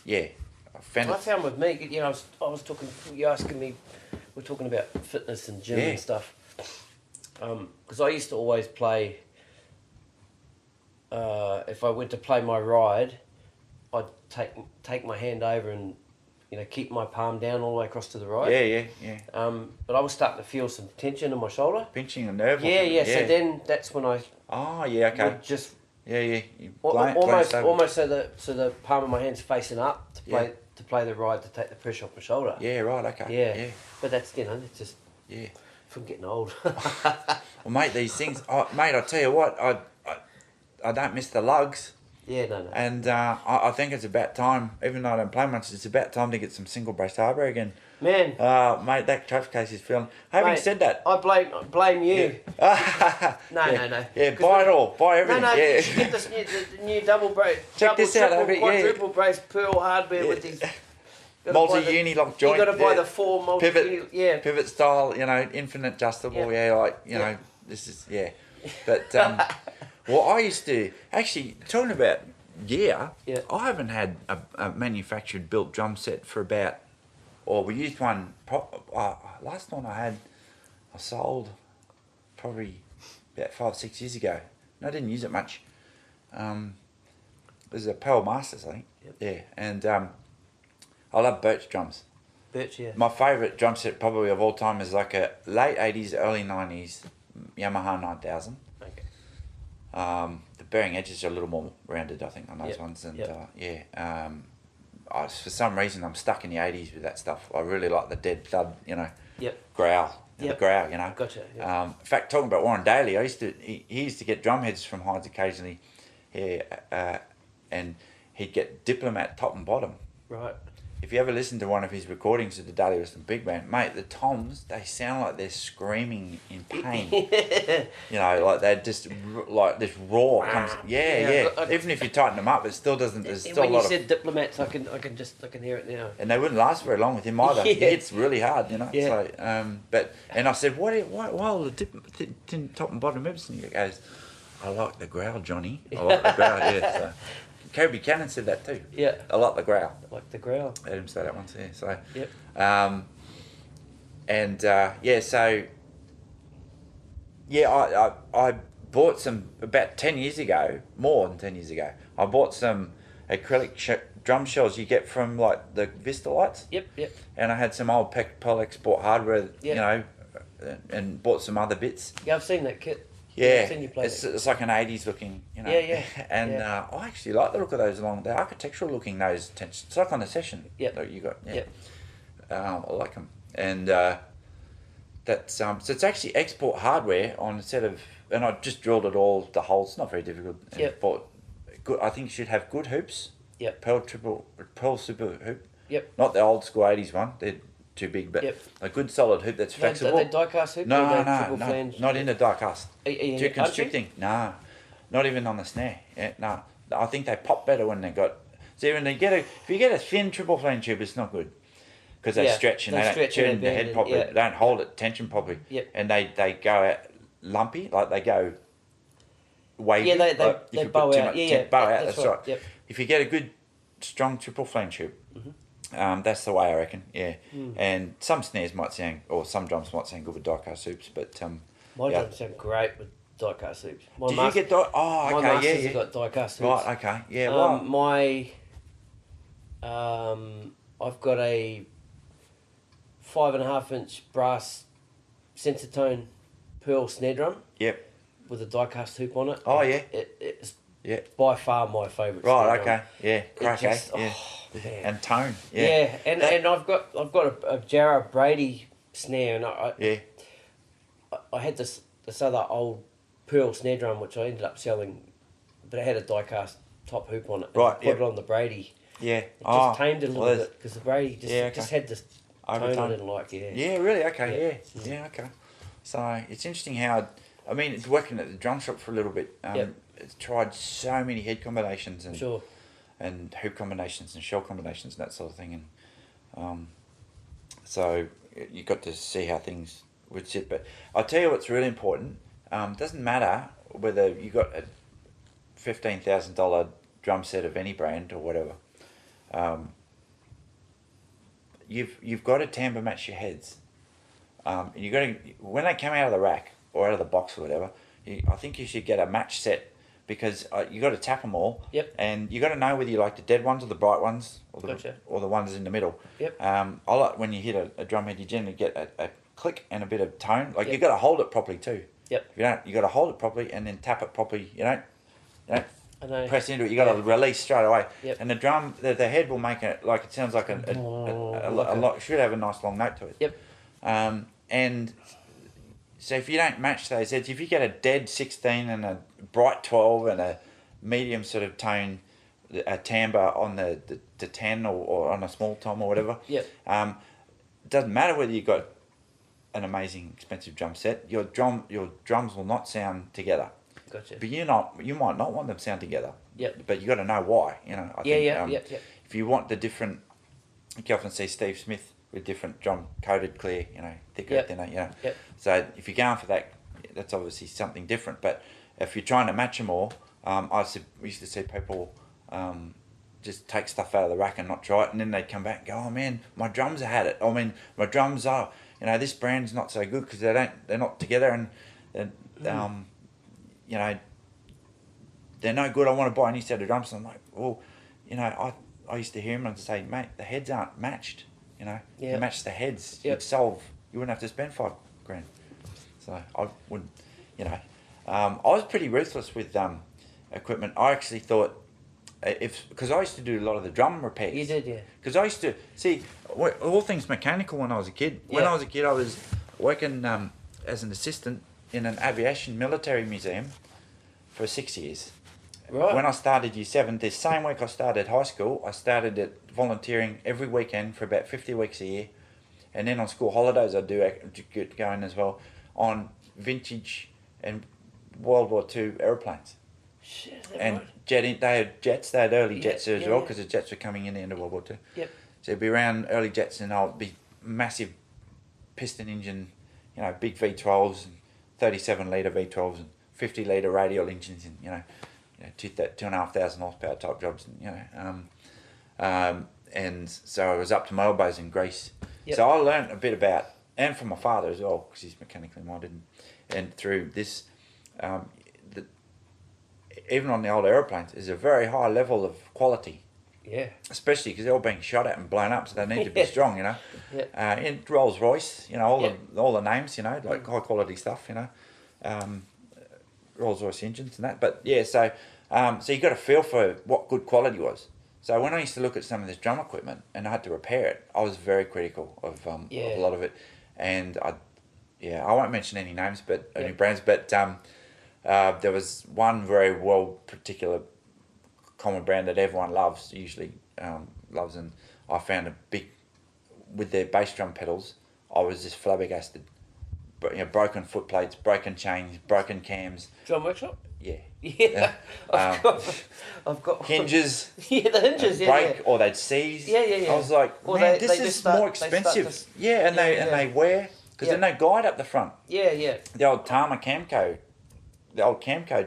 Yeah. I found with me, you know, I was talking, you're asking me, we're talking about fitness and gym and stuff. Because I used to always play, if I went to play my ride, I'd take my hand over and, you know, keep my palm down all the way across to the right. Yeah. But I was starting to feel some tension in my shoulder. Pinching a nerve. Yeah. So then that's when I. Oh yeah, okay. Would just. Yeah. Almost so the palm of my hand's facing up to play the ride to take the pressure off my shoulder. Yeah. Right. Okay. Yeah. But that's it's just. Yeah. From getting old. Well, mate, these things. Mate, I tell you what, I don't miss the lugs. Yeah, no. And I think it's about time, even though I don't play much, it's about time to get some single brace hardware again. Man. Mate, that trap case is feeling. Having said that, I blame you. Yeah. No. Yeah, buy it all. Buy everything. No, yeah. you get this the new double brace. Check this out, quadruple brace pearl hardware with these. Multi-uni lock joint. You got to buy the 4 multi pivot, pivot style. You know, infinite adjustable. Yeah, like you know, this is But well, I used to actually talking about I haven't had a manufactured built drum set for about. Or we used one. Last one I sold probably about 5-6 years ago. And I didn't use it much. It was a Pearl Masters, I think. Yep. Yeah, and I love birch drums. Birch, yeah. My favourite drum set probably of all time is like a late 80s, early 90s Yamaha 9000. Okay. The bearing edges are a little more rounded, I think, on those ones. And for some reason, I'm stuck in the 80s with that stuff. I really like the dead thud, you know, growl. The growl, you know. Gotcha. Yep. In fact, talking about Warren Daly, he used to get drum heads from Hydes occasionally, and he'd get Diplomat top and bottom. Right. If you ever listen to one of his recordings of the Daly Western Big Band, mate, the toms, they sound like they're screaming in pain. You know, like they're just, like this roar comes. Even if you tighten them up, it still doesn't, there's still when a lot you said Diplomats, I can hear it now. And they wouldn't last very long with him either. Yeah. He hits really hard, you know. Yeah. So, and I said, why all the top and bottom ribs? And he goes, I like the growl, Johnny. I like the growl, So. Kerry Buchanan said that too. Yeah. I like the growl. I like the growl. I heard him say that once, So. Yep. I bought some about 10 years ago, more than 10 years ago. I bought some acrylic drum shells you get from like the Vista lights. Yep. And I had some old Pearl Export hardware, you know, and bought some other bits. Yeah, I've seen that kit. Yeah, I've seen you play it's like an 80s looking, you know. Yeah. And I actually like the look of those the architectural looking nose tensions. It's like on the session that you got. Yeah. I like them. And that's so it's actually export hardware on a set of, and I just drilled it all the holes. Not very difficult. And bought good. I think you should have good hoops. Yep. Pearl super hoop. Yep. Not the old school 80s one. They're too big, but a good solid hoop that's flexible. Are they die-cast hoops? No, not in the die-cast. Too constricting. No, not even on the snare. Yeah, no. I think they pop better when they got. See, when if you get a thin triple flange tube, it's not good because they stretch and they don't turn the head properly. They don't hold it tension properly. Yep. And they go out lumpy, like they go wavy. Yeah, they bow out. Bow out. That's right. Yep. If you get a good, strong triple flange tube. That's the way I reckon, And some snares might sound, or some drums might sound good with die-cast hoops, but my drums sound great with die-cast hoops. Did you get die? Oh, okay, my masters have got die-cast hoops. Right, okay, yeah. I've got a 5.5-inch brass centre tone pearl snare drum. Yep. With a die-cast hoop on it. Oh yeah. It's Yeah. By far my favourite. Right. Okay. Yeah. Crack. Just, Yeah. Man. And tone. Yeah. Yeah, and I've got a Jarrah Brady snare, and I had this other old pearl snare drum which I ended up selling, but it had a die-cast top hoop on it. And I put it on the Brady. Yeah. It just tamed it a little bit because the Brady just just had this tone I didn't like. Yeah. Yeah. Really. Okay. Yeah. Okay. So it's interesting how, I mean, it's working at the drum shop for a little bit. It's tried so many head combinations and and hoop combinations and shell combinations and that sort of thing, and so you got to see how things would sit. But I'll tell you what's really important. Doesn't matter whether you got a $15,000 drum set of any brand or whatever. You've got to timbre match your heads. You got to, when they come out of the rack or out of the box or whatever. I think you should get a match set, because you got to tap them all. Yep. And you got to know whether you like the dead ones or the bright ones or the ones in the middle. Yep. I like when you hit a drum head, you generally get a click and a bit of tone. Like you got to hold it properly too. Yep. If you don't, you got to hold it properly and then tap it properly. You don't I know. press into it. You got to release straight away. Yep. And the drum, the head will make it like it sounds like a lot. Should have a nice long note to it. Yep. And so if you don't match those heads, if you get a dead 16 and a bright 12 and a medium sort of tone, a timbre on the 10 or on a small tom or whatever, it doesn't matter whether you've got an amazing expensive drum set, your drums will not sound together. Gotcha. But you might not want them to sound together. Yep. But you got to know why. I think, if you want the different, you often see Steve Smith with different drum coated clear, thicker thinner, Yep. So if you're going for that, that's obviously something different. But if you're trying to match them all, we used to see people just take stuff out of the rack and not try it, and then they'd come back and go, "Oh man, my drums had it. I mean, my drums are, this brand's not so good because they're not together, and they're no good. I want to buy a new set of drums." And I'm like, well, I used to hear him and say, "Mate, the heads aren't matched. You match the heads. Yep. You wouldn't have to spend $5,000. So I wouldn't, I was pretty ruthless with equipment. I actually thought, because I used to do a lot of the drum repairs. You did, yeah. Because I used to see all things mechanical when I was a kid. When I was a kid, I was working as an assistant in an aviation military museum for 6 years. Right. When I started year 7, the same week I started high school, I started volunteering every weekend for about 50 weeks a year. And then on school holidays, I'd get going as well on vintage and World War II aeroplanes. Shit, and right? They had jets, they had early jets as well, because the jets were coming in the end of World War II. Yep. So it'd be around early jets, and I'll be massive piston engine, big V12s, and 37 litre V12s, and 50 litre radial engines, and 2,500 horsepower type jobs, and so I was up to my elbows in grease. Yep. So I learned a bit about, and from my father as well, because he's mechanically minded, and through this, even on the old aeroplanes, there's a very high level of quality. Yeah. Especially because they're all being shot at and blown up, so they need to be strong, Yeah. In Rolls Royce, all the names, like high quality stuff, Rolls Royce engines and that. But yeah, so you got to feel for what good quality was. So when I used to look at some of this drum equipment and I had to repair it, I was very critical of a lot of it, and I won't mention any names, but any brands, but there was one very particular common brand that everyone usually loves, and I found a big, with their bass drum pedals, I was just flabbergasted. But broken foot plates, broken chains, broken cams. Drum workshop? Yeah. Yeah. I've got hinges. Yeah, the hinges. Break, or they'd seize. Yeah. I was like, man, this is more expensive. They wear, because there's no guide up the front. Yeah. The old Tama Camco,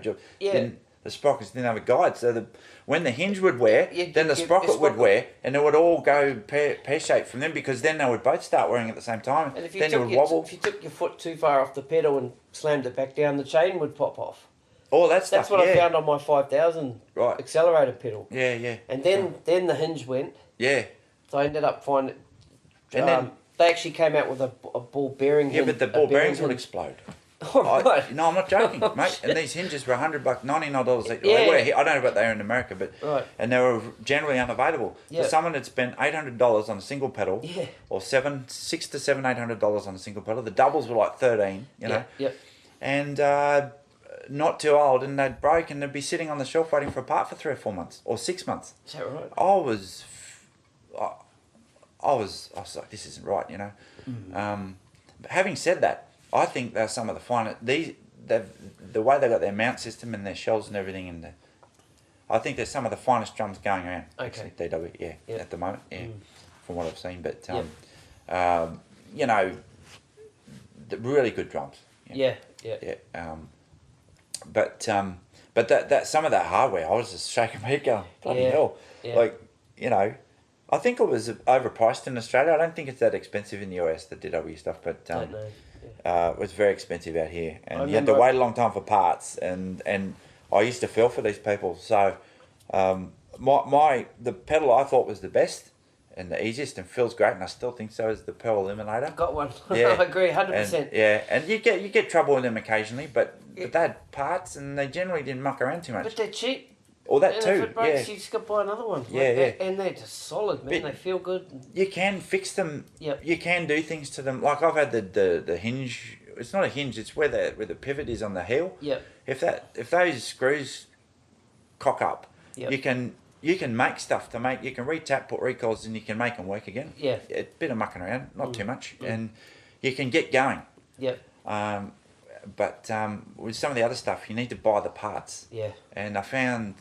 job. Yeah. Then the sprockets didn't have a guide, so when the hinge would wear, then the sprocket would wear, and it would all go pear-shaped from them, because then they would both start wearing at the same time. And if then it would wobble. If you took your foot too far off the pedal and slammed it back down, the chain would pop off. All that stuff. That's what I found on my 5000 accelerator pedal. Yeah. And then the hinge went. Yeah. So I ended up finding. And then they actually came out with a ball bearing. Yeah, but the ball bearings would explode. Oh, right. No, I'm not joking, mate. And these hinges were $100, $99 each. Yeah. They were, I don't know about they are in America, but Right. and they were generally unavailable. Yeah. For someone that spent $800 on a single pedal, Yeah. or $600 to $800 on a single pedal. The doubles were like 13, you know. Yep. And not too old, and they'd break, and they'd be sitting on the shelf waiting for a part for 3 or 4 months or 6 months. Is that right? I was like, this isn't right, you know. But having said that, I think they're some of the finest. The way they got their mount system and their shells and everything, I think they're some of the finest drums going around. Okay. Actually, DW, at the moment, from what I've seen. But you know, the really good drums. Yeah. But that some of that hardware, I was just shaking my head going, bloody hell. Yeah. Like, you know, I think it was overpriced in Australia. I don't think it's that expensive in the US, the DW stuff, but Don't know. it was very expensive out here. And you had remember to wait a long time for parts, and I used to feel for these people. So the pedal I thought was the best and the easiest and feels great, and I still think so, is the Pearl Eliminator. Got one. Yeah. I agree, 100%. And you get trouble with them occasionally, but they had parts, and they generally didn't muck around too much. But they're cheap. Or that And too, if it breaks, you just got to buy another one. And they're just solid, man. But they feel good. You can fix them. Yep. You can do things to them. Like I've had the hinge. It's not a hinge. It's where the pivot is on the heel. Yep. If those screws cock up, Yep. you can make stuff to make. You can re-tap, put recoils, and you can make them work again. Yeah. A bit of mucking around, not too much, and you can get going. Yep. But with some of the other stuff, you need to buy the parts. Yeah. And I found,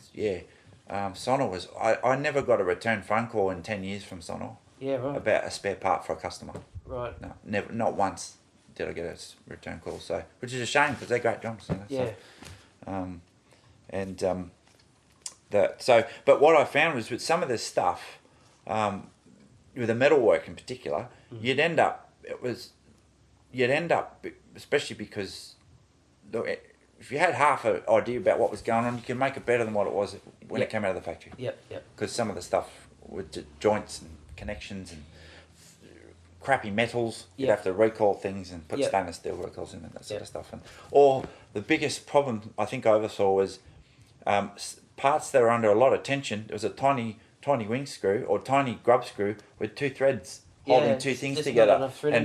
Sonor was. I never got a return phone call in 10 years from Sonor. Yeah, right. About a spare part for a customer. Right. No, never, not once did I get a return call. So, which is a shame because they're great drums. You know, Yeah. But what I found was with some of this stuff, with the metalwork in particular, you'd end up, especially because if you had half an idea about what was going on, you can make it better than what it was when it came out of the factory. Yep. Because some of the stuff with joints and connections and crappy metals, you'd have to recoil things and put stainless steel recoils in and that sort of stuff. Or the biggest problem I think I ever saw was parts that were under a lot of tension. There was a tiny wing screw or tiny grub screw with two threads holding two things together, and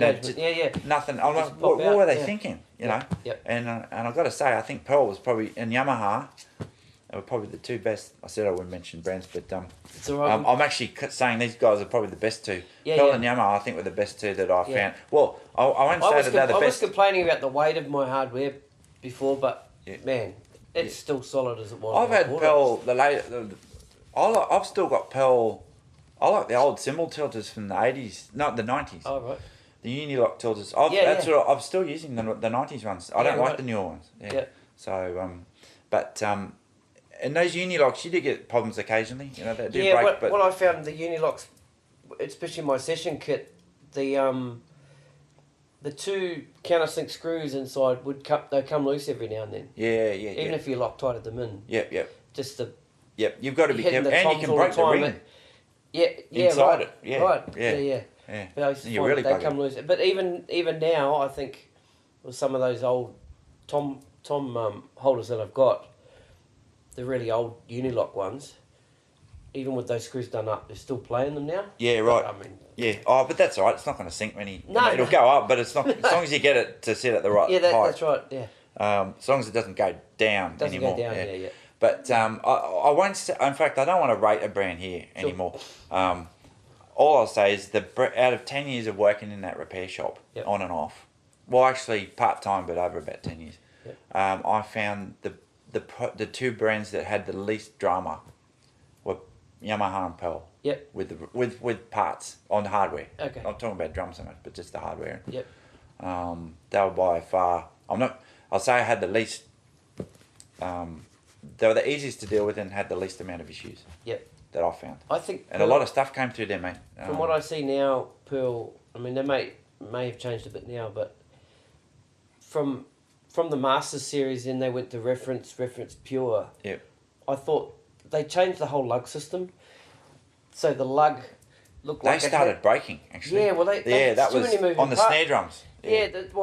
nothing. I'm like, what were they thinking? You know. Yep. And I've got to say, I think Pearl was probably, and Yamaha, they were probably the two best. I said I wouldn't mention brands, but it's all right. I'm actually saying these guys are probably the best two. Pearl and Yamaha, I think, were the best two that I found. Well, I won't say that they're the best. I was complaining about the weight of my hardware before, but man, it's still solid as it was. I've had Pearl. I've still got Pearl. I like the old cymbal tilters from the 80s, not the 90s. Oh, right. The Unilock tilters. I'm still using the 90s ones. I don't like the newer ones. Yeah. So, and those Unilocks, you do get problems occasionally. You know, they do break. But what I found the Unilocks, especially my session kit, the two countersink screws inside they come loose every now and then. Yeah. Even if you Loctited them in. Yep. Just the. Yep, you've got to be careful, and you can break the ring. Inside it. Yeah. Right. Yeah. But I used to really they come loose. But even now, I think with some of those old Tom holders that I've got, the really old Unilock ones, even with those screws done up, they're still playing them now. Yeah, right. But but that's all right. It's not going to sink many. No, it'll go up, but it's not. As long as you get it to sit at the right height. that's right. Yeah. As long as it doesn't go down anymore. Go down. Yeah. But I won't say, in fact, I don't want to rate a brand here anymore. All I'll say is out of 10 years of working in that repair shop, on and off, well, actually part-time, but over about 10 years, I found the two brands that had the least drama were Yamaha and Pearl. Yep. With parts on the hardware. Okay. I'm not talking about drums so much, but just the hardware. Yep. They were by far, I'll say I had the least, they were the easiest to deal with and had the least amount of issues. Yep. That I found. I think. And a lot of stuff came through there, mate. From what I see now, Pearl, I mean, they may have changed a bit now, but from the Masters series, then they went to Reference Pure. Yep. I thought they changed the whole lug system. So the lug looked they like started breaking actually. Yeah, well, that too was many moving on the parts. snare drums. Instead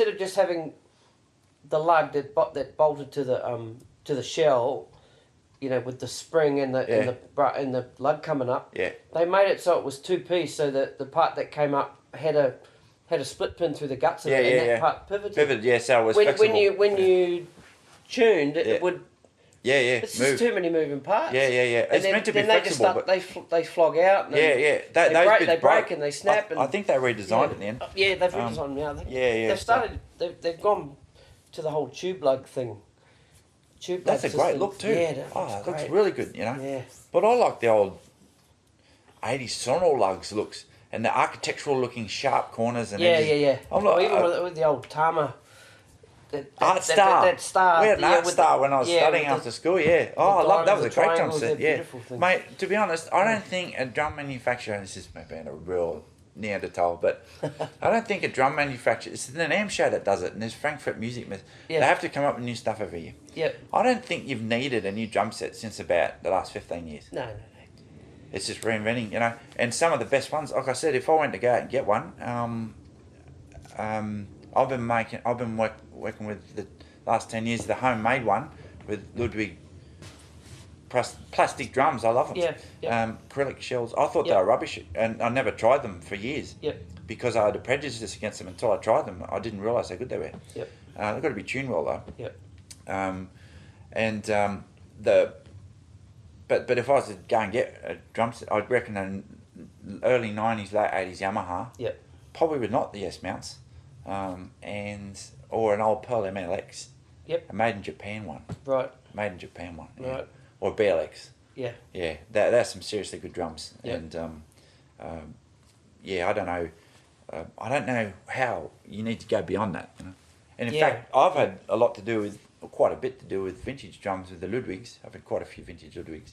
of just having the lug that bolted to the shell, with the spring and the lug coming up. Yeah. They made it so it was 2-piece, so that the part that came up had a split pin through the guts of it, and that part pivoted. So it was flexible. When you tuned, it would. Yeah. It's just too many moving parts. Yeah. It's meant to be flexible, but they flog out. And they break and they snap. I think they redesigned it in the end. Yeah, they've redesigned now. They've gone to the whole tube lug thing. That's a great look too. Yeah, it looks really good, Yeah. But I like the old 80s sonor lugs looks and the architectural looking sharp corners and edges. Yeah. I'm like, even with the old Tama. Art Star. That star. We had an Art Star when I was studying after school, yeah. Oh, I love that. Was a great drum set, yeah. Mate, to be honest, I don't think a drum manufacturer, this is me being a real Neanderthal, but I don't think a drum manufacturer, it's the NAMM show that does it, and there's Frankfurt Music, they have to come up with new stuff every year. Yep. I don't think you've needed a new drum set since about the last 15 years. No. It's just reinventing, and some of the best ones, like I said, if I went to go out and get one, I've been working with the last 10 years, the homemade one with Ludwig plastic drums. I love them. Yeah. Acrylic shells. I thought they were rubbish, and I never tried them for years. Yep. Because I had a prejudice against them until I tried them. I didn't realise how good they were. Yep. They've got to be tuned well though. Yep. But if I was to go and get a drum set, I'd reckon an early 90s, late 80s Yamaha. Yep. Probably with not the S mounts, or an old Pearl MLX. Yep. A made in Japan one. Right. Made in Japan one. Yeah. Right. Or BLX. Yeah. Yeah, that's some seriously good drums. Yep. And I don't know. I don't know how you need to go beyond that. And in fact, I've had quite a bit to do with vintage drums with the Ludwigs. I've had quite a few vintage Ludwigs,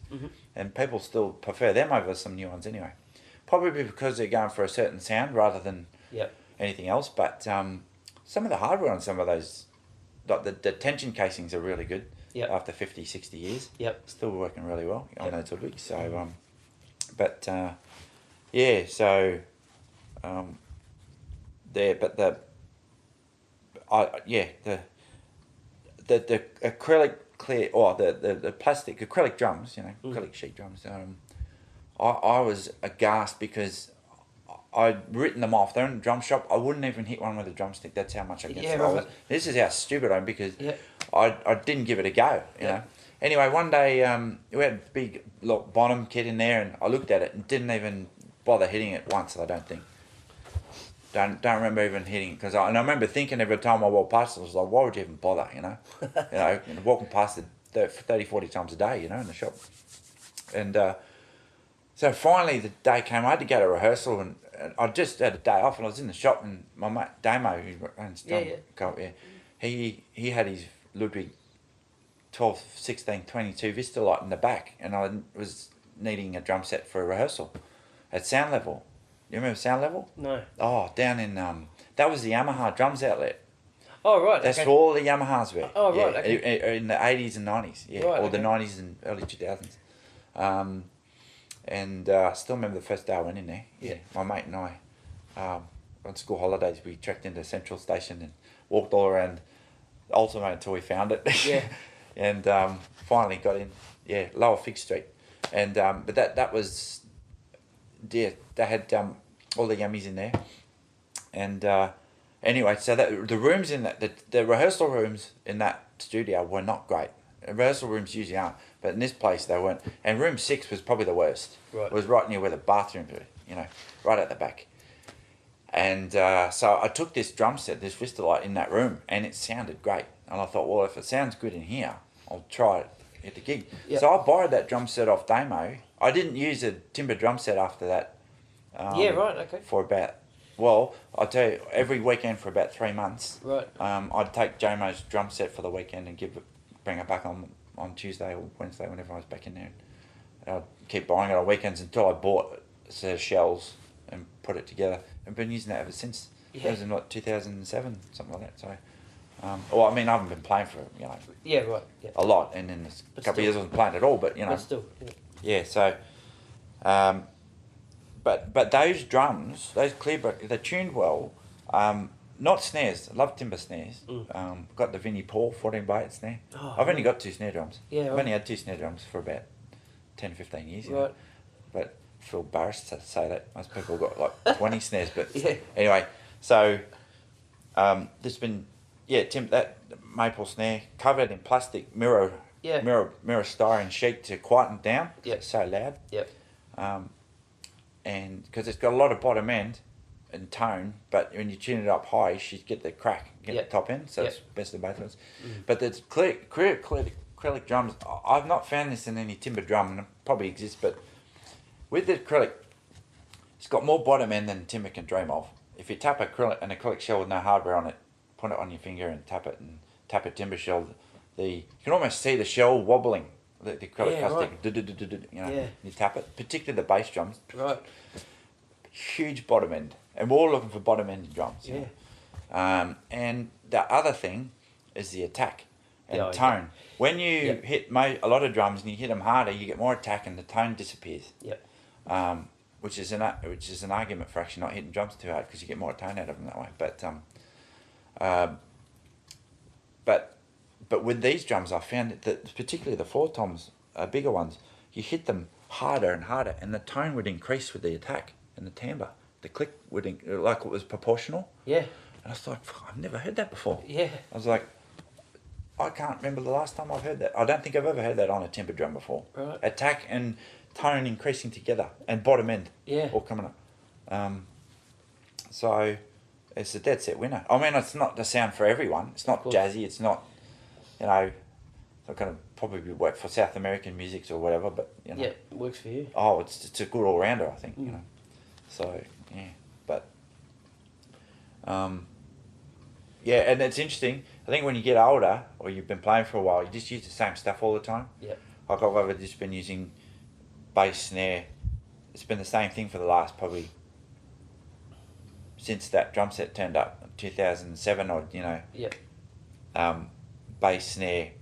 and people still prefer them over some new ones anyway. Probably because they're going for a certain sound rather than anything else. But some of the hardware on some of those, like the tension casings are really good. Yep. After 50, 60 years. Yep. Still working really well on those Ludwigs. So, the acrylic clear, or the plastic acrylic drums, acrylic sheet drums. I was aghast because I'd written them off. They're in the drum shop. I wouldn't even hit one with a drumstick. That's how much I get. This is how stupid I am, because I didn't give it a go. You know. Anyway, one day we had a big bottom kit in there, and I looked at it and didn't even bother hitting it once. I don't think. Don't remember even hitting it, because I remember thinking every time I walked past it, I was like, why would you even bother? Walking past it 30, 40 times a day, in the shop. And so finally the day came. I had to go to rehearsal, and I just had a day off, and I was in the shop, and my mate Damo, who runs he had his Ludwig 12, 16, 22 Vista Light in the back, and I was needing a drum set for a rehearsal at Sound Level. You remember Sound Level? No. Oh, down in that was the Yamaha drums outlet. Oh right. That's where all the Yamahas were. Oh right. Okay. In the 80s and 90s, right, or the 90s and early 2000s. And I still remember the first day I went in there. Yeah, my mate and I, on school holidays, we trekked into Central Station and walked all around Ultimate until we found it. Yeah. And finally got in. Yeah, Lower Fig Street, and but that was. Yeah, they had all the yummies in there, and anyway, so that the rooms in the rehearsal rooms in that studio were not great. Rehearsal rooms usually aren't, but in this place they weren't. And room 6 was probably the worst. Right. It was right near where the bathrooms were, right at the back. And so I took this drum set, this Vista Light, in that room, and it sounded great. And I thought, well, if it sounds good in here, I'll try it at the gig. Yep. So I borrowed that drum set off Damo. I didn't use a timber drum set after that. Okay. For about, I'll tell you, every weekend for about 3 months. Right. I'd take Jamo's drum set for the weekend and bring it back on Tuesday or Wednesday, whenever I was back in there. I'd keep buying it on weekends until I bought a set of shells and put it together. I've been using that ever since. Yeah. That was in 2007, something like that. So, I haven't been playing for Yeah, right. Yeah. a lot, and in a couple of years I wasn't playing at all. But But still. Yeah. So But those drums, those clearback, they're tuned well. Not snares. I love timber snares. Got the Vinnie Paul 14x8 snare. Oh, I've only got 2 snare drums. Yeah, I've right. only had 2 snare drums for about 10, 15 years. Right. But I feel embarrassed to say that. Most people got like 20 snares. But Yeah. anyway, so there's been, that maple snare covered in plastic mirror styrene sheet to quieten down. Yeah. It's so loud. Yep. And because it's got a lot of bottom end and tone, but when you tune it up high, you should get the crack, get the top end, so it's best of both worlds. But the acrylic drums, I've not found this in any timber drum, and it probably exists, but with the acrylic, it's got more bottom end than timber can dream of. If you tap an acrylic shell with no hardware on it, put it on your finger and tap it, and tap a timber shell, you can almost see the shell wobbling. The acrylic plastic, you tap it, particularly the bass drums. Right. Huge bottom end, and we're all looking for bottom end drums. And the other thing is the attack and tone. When you hit a lot of drums and you hit them harder, you get more attack and the tone disappears. Yep. Which is an argument for actually not hitting drums too hard because you get more tone out of them that way. But with these drums, I found that particularly the floor toms, bigger ones, you hit them harder and harder, and the tone would increase with the attack and the timbre. The click would like it was proportional. Yeah. And I was like, I've never heard that before. Yeah. I was like, I can't remember the last time I've heard that. I don't think I've ever heard that on a timber drum before. Right. Attack and tone increasing together, and bottom end all coming up. So it's a dead set winner. I mean, it's not the sound for everyone. It's not jazzy. It's not, it's not going to probably work for South American music or whatever, but, Yeah, it works for you. Oh, it's a good all-rounder, I think, So, yeah, but, and it's interesting. I think when you get older, or you've been playing for a while, you just use the same stuff all the time. Yeah. Like I've just been using bass, snare. It's been the same thing for the last probably since that drum set turned up, 2007 odd, Yeah. Bass, snare,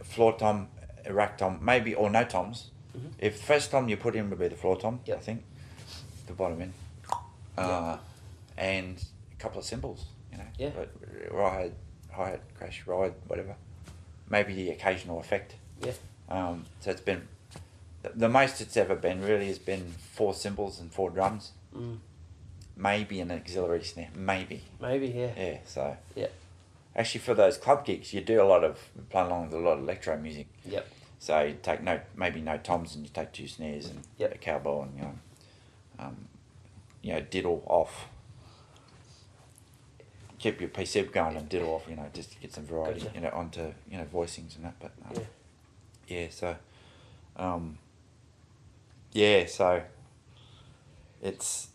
floor tom, rack tom, maybe, or no toms. If the first tom you put in would be the floor tom, I think, the bottom end, and a couple of cymbals, but hi-hat, crash, ride, whatever. Maybe the occasional effect. Yeah. So it's been, the most it's ever been really has been 4 cymbals and 4 drums. Maybe an auxiliary snare, maybe. Maybe, yeah. Yeah, so. Yeah. Actually, for those club gigs, you do play along with a lot of electro music. Yep. So you take maybe no toms, and you take 2 snares and a cowbell, and diddle off. Keep your PC going and diddle off, just to get some variety, onto voicings and that. But so it's.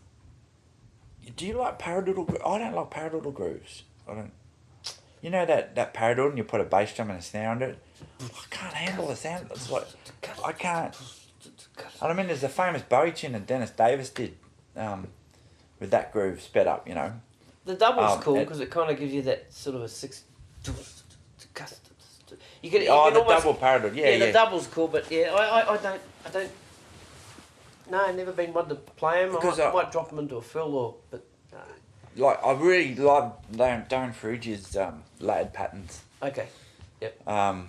Do you like paradiddle? I don't like paradiddle grooves. I don't. You know that paradiddle, and you put a bass drum and a snare under it. I can't handle the sound. It's like I can't. I mean, there's a famous Bowie tune that Dennis Davis did, with that groove sped up. The double's cool because it kind of gives you that sort of a 6. You can the almost, double paradiddle. Yeah. The double's cool, but I don't. No, I've never been one to play them. I might drop them into a fill but. Like I really love Darren Ferrugia's layered patterns. Okay. Yep. I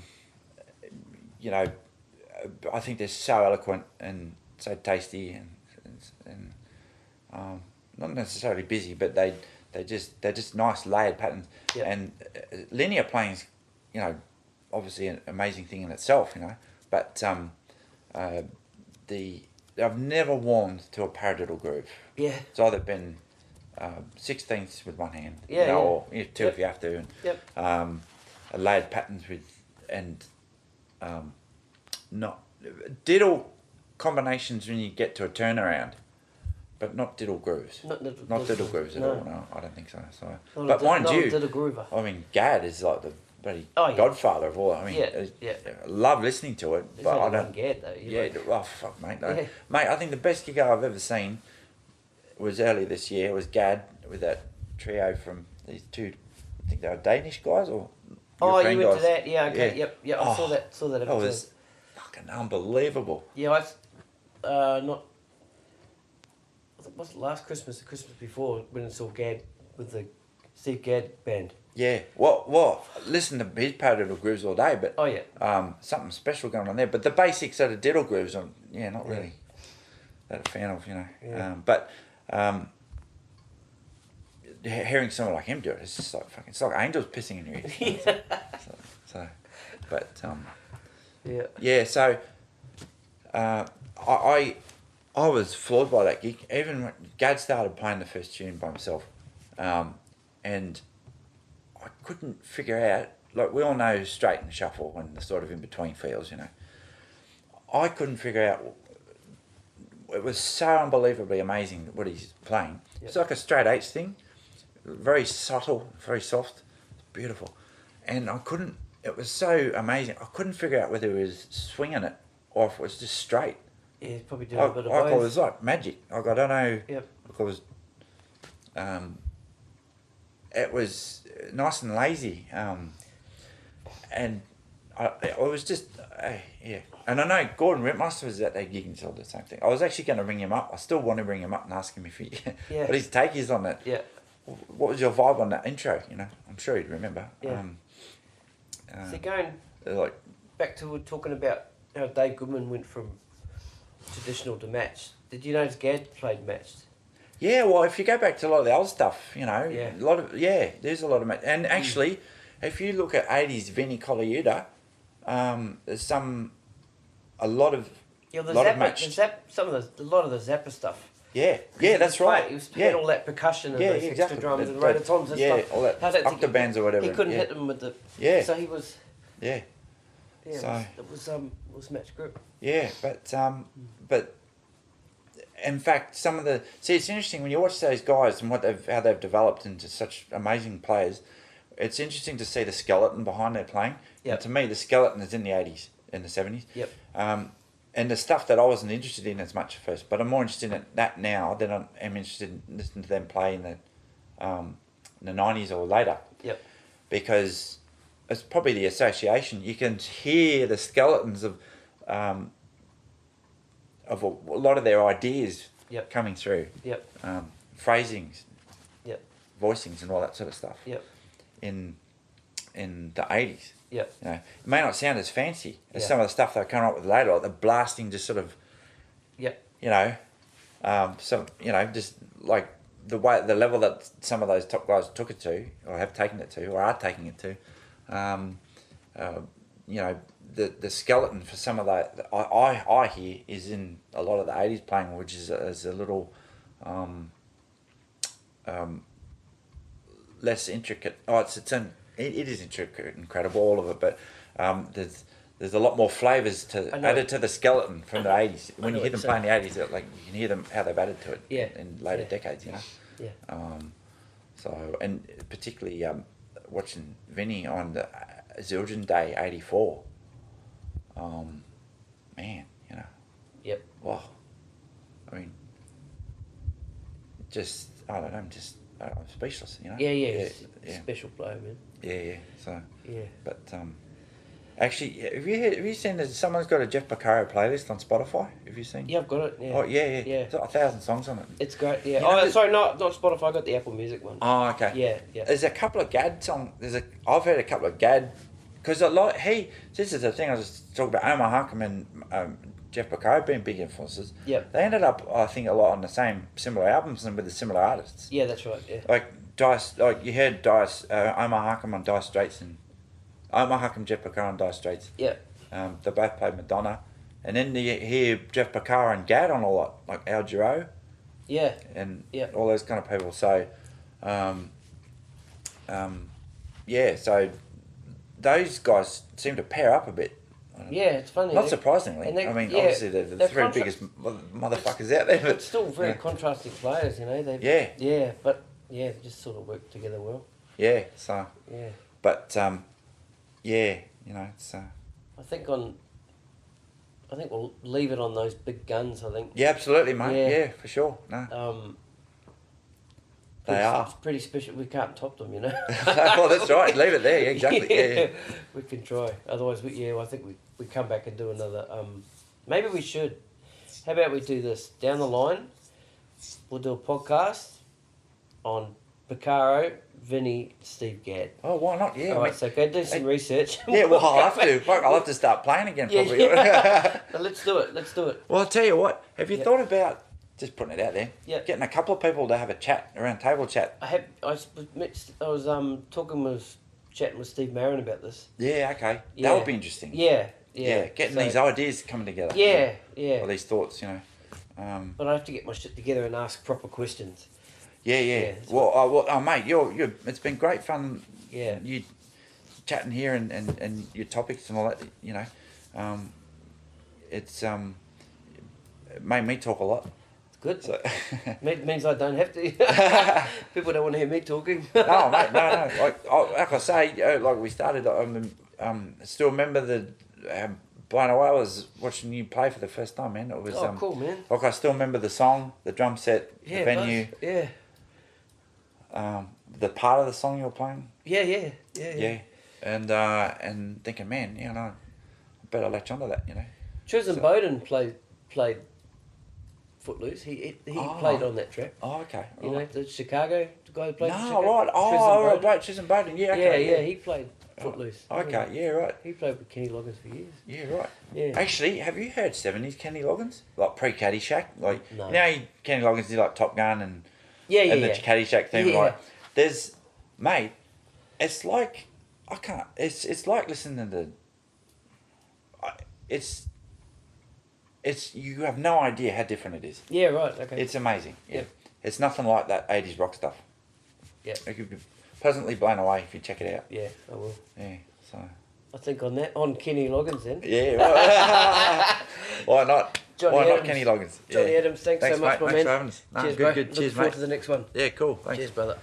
think they're so eloquent and so tasty and not necessarily busy, but they're just nice layered patterns. Yep. And linear playing's, obviously an amazing thing in itself, but I've never warmed to a paradiddle groove. Yeah. It's either been 16ths with one hand, or 2 if you have to, and layered patterns not diddle combinations when you get to a turnaround, but not diddle grooves. Not diddle grooves at all. No, I don't think so. But mind you, I mean, Gad is like the bloody godfather of all. I mean, I love listening to it, but I don't. Gad though. Oh fuck, mate. No. Mate, I think the best gig I've ever seen was earlier this year. It was Gad with that trio from these 2, I think they were Danish guys or European you went guys. to that? Yeah, okay, yep. I saw that episode. That was fucking unbelievable. Yeah, not was it last Christmas, the Christmas before, when I saw Gadd with the Steve Gadd band. Yeah, well, listen to his paradiddle grooves all day, but something special going on there. But the basics of the diddle grooves, not really that a fan of, But hearing someone like him do it, it's just like it's like angels pissing in your ears. So I was floored by that gig. Even when Gadd started playing the first tune by himself, and I couldn't figure out, like we all know straight and shuffle and the sort of in between feels, I couldn't figure out. It was so unbelievably amazing what he's playing. Yep. It's like a straight H thing, very subtle, very soft, beautiful, and it was so amazing. I couldn't figure out whether he was swinging it or if it was just straight. Yeah, he's probably doing a bit of both. It was like magic. I don't know. Yep. Because it was nice and lazy, and it was just And I know Gordon Rentmaster was at that gig and told the same thing. I was actually going to ring him up. I still want to ring him up and ask him if he, what his take is on that. Yeah. What was your vibe on that intro? I'm sure he'd remember. Yeah. So going back to talking about how Dave Goodman went from traditional to matched. Did you notice Gadd played matched? Yeah, well, if you go back to a lot of the old stuff, there's a lot of match. And actually, if you look at 80s Vinnie Colaiuta, there's a lot of matched. A lot of the Zappa stuff. Yeah, that's right. He was playing all that percussion and those extra drums and rototoms and stuff. All that octobands or whatever. He couldn't hit them with the... Yeah. So he was... Yeah. Yeah, it was match grip. Yeah, but in fact, it's interesting when you watch those guys and how they've developed into such amazing players. It's interesting to see the skeleton behind their playing. Yep. And to me, the skeleton is in the 80s, in the 70s. Yep. And the stuff that I wasn't interested in as much at first, but I'm more interested in that now than I'm interested in listening to them play in the 90s or later. Yep. Because it's probably the association. You can hear the skeletons of a lot of their ideas coming through. Yep. Phrasings. Yep. Voicings and all that sort of stuff. Yep. In the 80s. Yep. It may not sound as fancy as some of the stuff they're coming up with later, like the blasting just sort of. Yep. Just like the level that some of those top guys took it to, or have taken it to, or are taking it to. The skeleton for some of that I hear is in a lot of the 80s playing, which is a little less intricate. It is intricate, incredible, all of it, but there's a lot more flavours added to the skeleton from the 80s. When you hear them playing the 80s, you can hear them how they've added to it in later decades, Yeah. So, and particularly watching Vinny on the Zildjian Day '84. Man, Yep. Wow. I mean, just I don't know. I'm just I'm speechless. Yeah. Special player, man. Yeah. So. Yeah. But actually, have you seen that someone's got a Jeff Porcaro playlist on Spotify? Have you seen? Yeah, I've got it. Yeah. Oh yeah. It's got 1,000 songs on it. It's great. Yeah. Sorry, not Spotify. I got the Apple Music one. Oh, okay. Yeah. There's a couple of Gadd songs. I've heard a couple of Gadd, because this is the thing I was talking about. Omar Harkham and Jeff Porcaro being big influences. Yep. They ended up, I think, a lot on the similar albums and with the similar artists. Yeah, that's right. Yeah. Like you heard Omar Harkham on Dire Straits and Omar Harkham, Jeff Porcaro on Dire Straits. Yeah. They both played Madonna, and then you hear Jeff Porcaro and Gadd on a lot, like Al Jarreau. Yeah. And all those kind of people. So, so those guys seem to pair up a bit. Yeah, it's funny. Not surprisingly. Obviously they're the three biggest motherfuckers out there. But still very contrasting players, But just sort of work together well. Yeah, so. Yeah. But, it's... I think we'll leave it on those big guns, I think. Yeah, absolutely, mate. Yeah, for sure. No. They are. It's pretty special. We can't top them, Well, that's right. Leave it there. Yeah, exactly. Yeah. We can try. Otherwise, I think we come back and do another. Maybe we should. How about we do this? Down the line, we'll do a podcast on Picaro, Vinny, Steve Gadd. Oh, why not? Yeah. All right, so go do some research. Yeah, well, I'll have to. Fuck, I'll have to start playing again, probably. Yeah. No, let's do it. Well, I'll tell you what. Have you thought about, just putting it out there, getting a couple of people to have a chat, around table chat? I was chatting with Steve Marin about this. Yeah, okay. That would be interesting. Yeah. Getting these ideas coming together. Yeah. Or these thoughts, But I have to get my shit together and ask proper questions. Yeah. Well, mate, you're. It's been great fun. Yeah. You chatting here and your topics and all that. It's it made me talk a lot. It's good. So Means I don't have to. People don't want to hear me talking. No, mate, no. Like I say, like we started. I still remember the. Blown away I was watching you play for the first time, man. It was cool, man. Like I still remember the song, the drum set, the venue. Yeah. The part of the song you were playing. Yeah. And thinking, man, I better latch onto that, Tristan Bowden played Footloose. He played on that track. Oh, okay. You know, the Chicago guy who played for No, Chicago. right. Oh, right. Tristan Bowden. Yeah, okay. Yeah, he played Footloose. Okay, yeah, right. He played with Kenny Loggins for years. Yeah, right. Yeah. Actually, have you heard 70s Kenny Loggins? Like pre-Caddyshack? Like, No. Kenny Loggins did like Top Gun and the Caddyshack theme. Yeah. Like, mate, it's like, it's like listening to, you have no idea how different it is. Yeah, right, okay. It's amazing. Yeah. Yep. It's nothing like that 80s rock stuff. Yeah. You could be pleasantly blown away if you check it out. Yeah, I will. Yeah, so. I think on Kenny Loggins then. Yeah, right. Why not? Jonnie Why Adams. not Kenny Loggins? Jonnie Adams, thanks so much, mate. my Thanks man. for having us. No, Cheers, good. bro. Cheers, Looking forward mate. to the next one. Yeah, cool. Thanks. Cheers, brother.